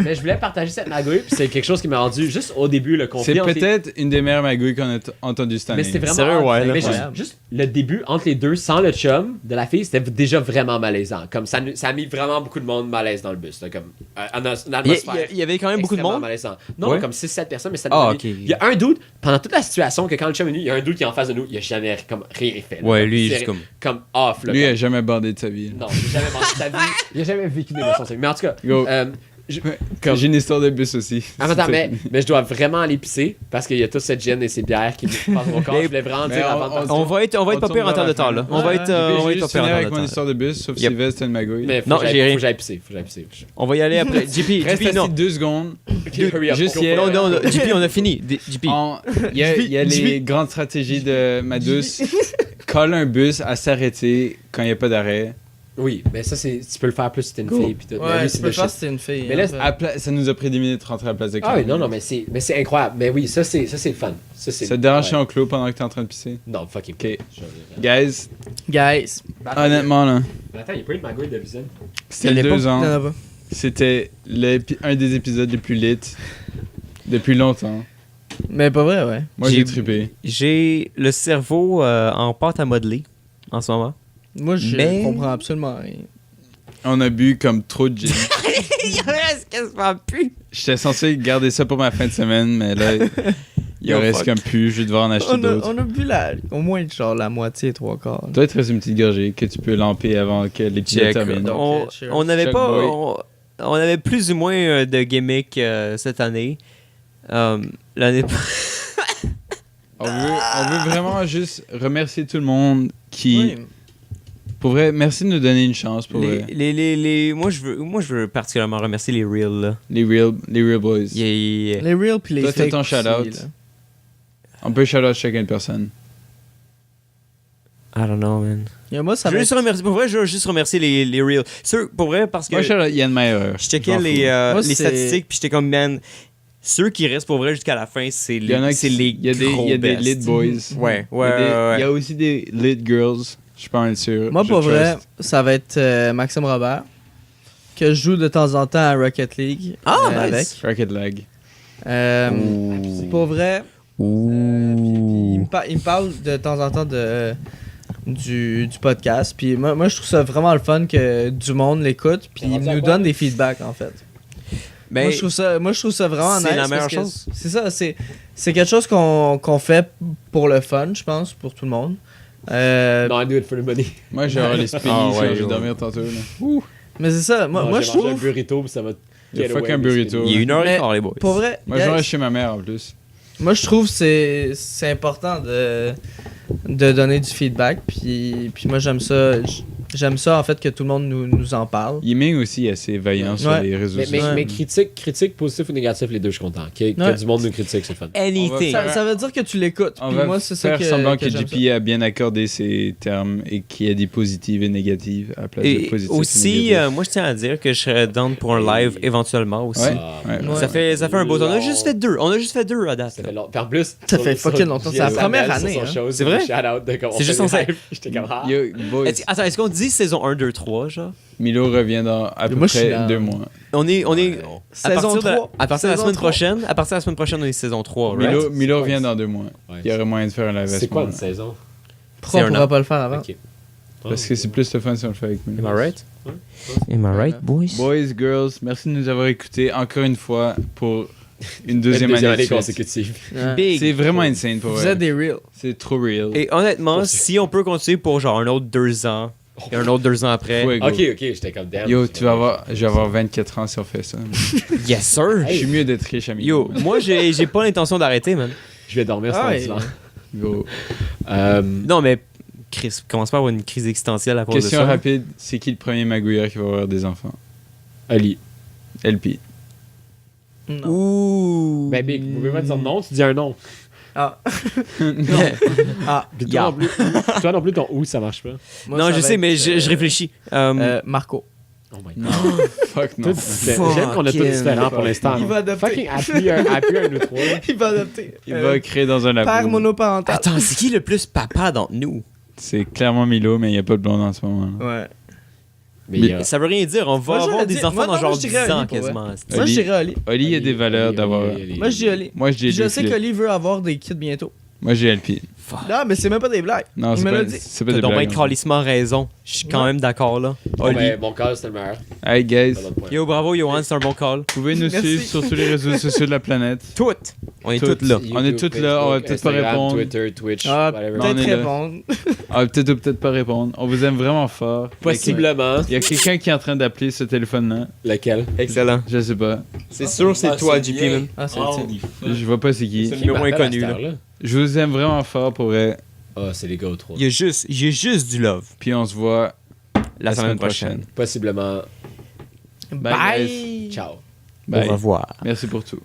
Mais je voulais partager cette magouille. Puis c'est quelque chose qui m'a rendu juste au début le conflit. C'est entre les- peut-être une des meilleures magouilles qu'on a entendues cette année. Mais c'était vraiment. Sérieux, ouais, mais là, juste, incroyable. juste le début entre les deux, sans le chum de la fille, c'était déjà vraiment malaisant. Comme ça a mis vraiment beaucoup de monde mal à l'aise dans le bus. Là, comme une atmosphère. Il y avait quand même beaucoup de extrêmement monde. malaisant. Non, Ouais. comme 6-7 personnes, mais ça Ah, nous a ok. mis- Il y a un dude, pendant toute la situation, que quand le chum est venu, il y a un dude qui est en face de nous, il a jamais comme, rien fait. là. Ouais, Comme, lui, c'est- juste comme off. Là, Lui, il comme- a jamais bandé de sa vie. Non, il a jamais mangé sa vie. Il a jamais vécu d'émotion. Mais en tout cas, Go. Comme- J'ai une histoire de bus aussi. Ah, attends, mais je dois vraiment aller pisser parce qu'il y a toute cette gin et ces bières qui me passent mon corps. Je voulais vraiment Mais dire on- avant de partir. On va être pas pire en termes de temps, là. On va être pas Juste pire en finir termes avec de mon temps. histoire de bus, sauf Yep. Sylvestre, c'était une magouille. Mais Non, j'ai rien. faut que j'aille pisser. On va y aller après. JP, Reste JP, assis non. 2 secondes. Hurry up, Juste go hier- for it. Non, JP, on a fini. JP. Il y a les grandes stratégies de ma douce. Colle un bus à s'arrêter quand il n'y a pas d'arrêt. Oui, mais ça, tu peux le faire plus si t'es une fille. Puis tout. Mais Ouais, lui, tu c'est peux de le faire shit. si t'es une fille. Mais là, en fait. Ça nous a pris 10 minutes de rentrer à la place de Ah oui, Clément. non, mais c'est incroyable. Mais oui, ça, c'est le fun. Ça Ça te dérange en clos pendant que t'es en train de pisser? Non, fucking. Ok. Guys, Guys, honnêtement, là, Attends, il n'y a pas eu de magouille de visite. c'était l'époque, 2 il y en a ans. pas. C'était un des épisodes les plus lit depuis longtemps. Mais pas vrai, ouais. Moi, j'ai trippé. J'ai le cerveau en pâte à modeler en ce moment. Moi, je Mais- comprends absolument rien. On a bu comme trop de gin. Il reste quasiment plus. J'étais censé garder ça pour ma fin de semaine, mais là, il en Yo, reste fuck. comme plus. Je vais devoir en acheter On d'autres. a bu au moins genre la moitié, 3/4. Toi, il te reste une petite gorgée que tu peux lamper avant que l'épisode Check. termine. Donc, On cheers. on avait Chuck pas. boy. On avait plus ou moins de gimmicks cette année. L'année On veut vraiment juste remercier tout le monde qui... Oui. Pour vrai, merci de nous donner une chance, pour vrai. moi, je veux particulièrement remercier les Real. Là. Les real boys. Yeah. Les real puis les Toi, t'as fake ton aussi, shout-out. là. On peut shout-out chacune personne. I don't know, man. Et moi, ça Je veux va juste remercier, pour vrai, je veux juste remercier les Real. Ceux, pour vrai, parce que Moi, shout-out Yann Meyer. je checkais les Moi, c'est- statistiques, puis j'étais comme, man, ceux qui restent pour vrai jusqu'à la fin, c'est Il y en a c'est qui- les il y a des, gros il y a des best. lit boys. Ouais, Il y ouais, a des- ouais. Il y a aussi des lit girls. Je suis pas mal sûr. Moi, Je pour vrai, trust. ça va être Maxime Robert, que je joue de temps en temps à Rocket League. Ah, nice. Rocket Lag. Pour vrai, puis il me parle de temps en temps du podcast. Puis moi, je trouve ça vraiment le fun que du monde l'écoute, puis il nous donne des feedbacks, en fait. Ben, Moi, je trouve ça vraiment nice. c'est la meilleure parce que chose. C'est ça, c'est quelque chose qu'on fait pour le fun, je pense, pour tout le monde. Non, I do it for the money. Moi, j'ai avoir les spinnies Ah, si ouais, je vais ouais. dormir tantôt. Là. Mais c'est ça, moi je j'ai mangé un trouve, burrito, puis ça va... Le get fuck away un with burrito. spinning. il est 1h15, Mais les boys. pour vrai, Moi, je vais guys, chez ma mère en plus. moi je trouve que c'est important de donner du feedback, puis moi j'aime ça en fait que tout le monde nous en parle. Yiming aussi est assez vaillant sur Ouais. les réseaux Mais, sociaux. mais critique, positif ou négatif, les deux, je suis content. Que Ouais. du monde nous critique, c'est fun. Anything. Ça veut dire que tu l'écoutes, On puis va moi c'est ça faire que semblant que j'aime JP a bien accordé ses termes et qu'il y a des positives et négatives à la place de Et positifs aussi, et négatifs. moi, je tiens à dire que je serais down pour un live éventuellement aussi. Ouais. Ah, Ouais. Ouais. Ça fait un beau temps. On a juste fait deux. à date. Ça fait longtemps. Puis en plus, Ça fait fucking longtemps. C'est la première année, hein. C'est vrai? C'est juste censé- J'étais comme ah. Yo, boys, Attends, est-ce qu'on dit saison 1, 2, 3, genre? Milo revient dans à peu Moi, je suis près dans- 2 mois. On est Saison 3. à partir de la Saison semaine 3. prochaine, on est saison 3, right? Milo revient dans 2 mois. Ouais. Il y aurait moyen de faire un live à C'est ce quoi une moment-là. saison? Pourquoi on C'est un pourra an. pas le faire avant? Ok. Parce que c'est plus le fun si on le fait avec Milo. Am I right? Ouais. Am I right, boys? Boys, girls, merci de nous avoir écoutés encore une fois pour une deuxième année. de suite. consécutive. Ouais. Big. C'est vraiment insane pour Vous vrai. êtes des real. C'est trop real. Et honnêtement, si on peut continuer pour genre un autre 2 ans, et un autre 2 ans après, Ouais, go. Ok, j'étais comme damn. Yo, je vais avoir 24 ans si on fait ça. yes sir! Je suis mieux d'être riche, ami. Yo, moi j'ai pas l'intention d'arrêter, man. Je vais dormir Ah, sans ouais. Go. Non, mais Chris, commence pas à avoir une crise existentielle à cause Question de ça. rapide, c'est qui le premier magouilleur qui va avoir des enfants? Ali. LP. Non. Ouh! Ben, Big, vous pouvez pas dire non, tu dis un nom. Ah. Puis toi, Yeah. non plus, toi non plus, ton ou ça marche pas. Moi, non, ça je va sais, être, mais je réfléchis. Marco. Oh my Non. god. Fuck non. Tout différent. J'aime qu'on a tout Fucking différent pour l'instant. Il va adopter. Fucking appuie un ou nous trois. Il va adopter. Il va créer dans un Père labo. monoparental. Attends, c'est qui le plus papa d'entre nous? C'est clairement Milo, mais il n'y a pas de blonde en ce moment. Ouais. Mais il y a- Ça veut rien dire, on va Moi, avoir j'aurais des dit- enfants moi, dans non, genre moi, je 10 dirais ans Ali, pour vrai. quasiment. Moi, je Ali. dirais Ali. Oli, il y a des valeurs d'avoir. Moi, je dis Ali. Moi, je dis Je deux sais flips. qu'Oli veut avoir des kids bientôt. Moi, j'ai LP. Non, mais c'est même pas des blagues. Non, Il c'est me pas, l'a dit. c'est pas T'as des donc bien blagues. calissement raison. Je suis quand même d'accord là. Bon, ben, mon call, c'était le meilleur. Hey, guys, Ça donne point. Yo, bravo, Johan, c'est un bon call. vous pouvez nous Merci. suivre sur tous les réseaux sociaux de la planète. Toutes. On est Toutes. toutes là. On est toutes là, on va peut-être pas Instagram, répondre. Twitter, Twitch, Ah, whatever. on est peut-être là. répondre. On va peut-être ou peut-être pas répondre. On vous aime vraiment fort. Possiblement. Il y a quelqu'un qui est en train d'appeler ce téléphone-là. Lequel? Excellent. Je sais pas. C'est sûr, c'est toi, JP, man. Ah, c'est Je vois pas c'est qui. C'est le numéro m'appelle à inconnu, cette là. heure-là? Je vous aime vraiment fort pour vrai. Ah, c'est les gars au 3. J'ai juste du love. Puis on se voit La semaine prochaine. Possiblement. Bye, guys. Ciao. Bye. Au revoir. Merci pour tout.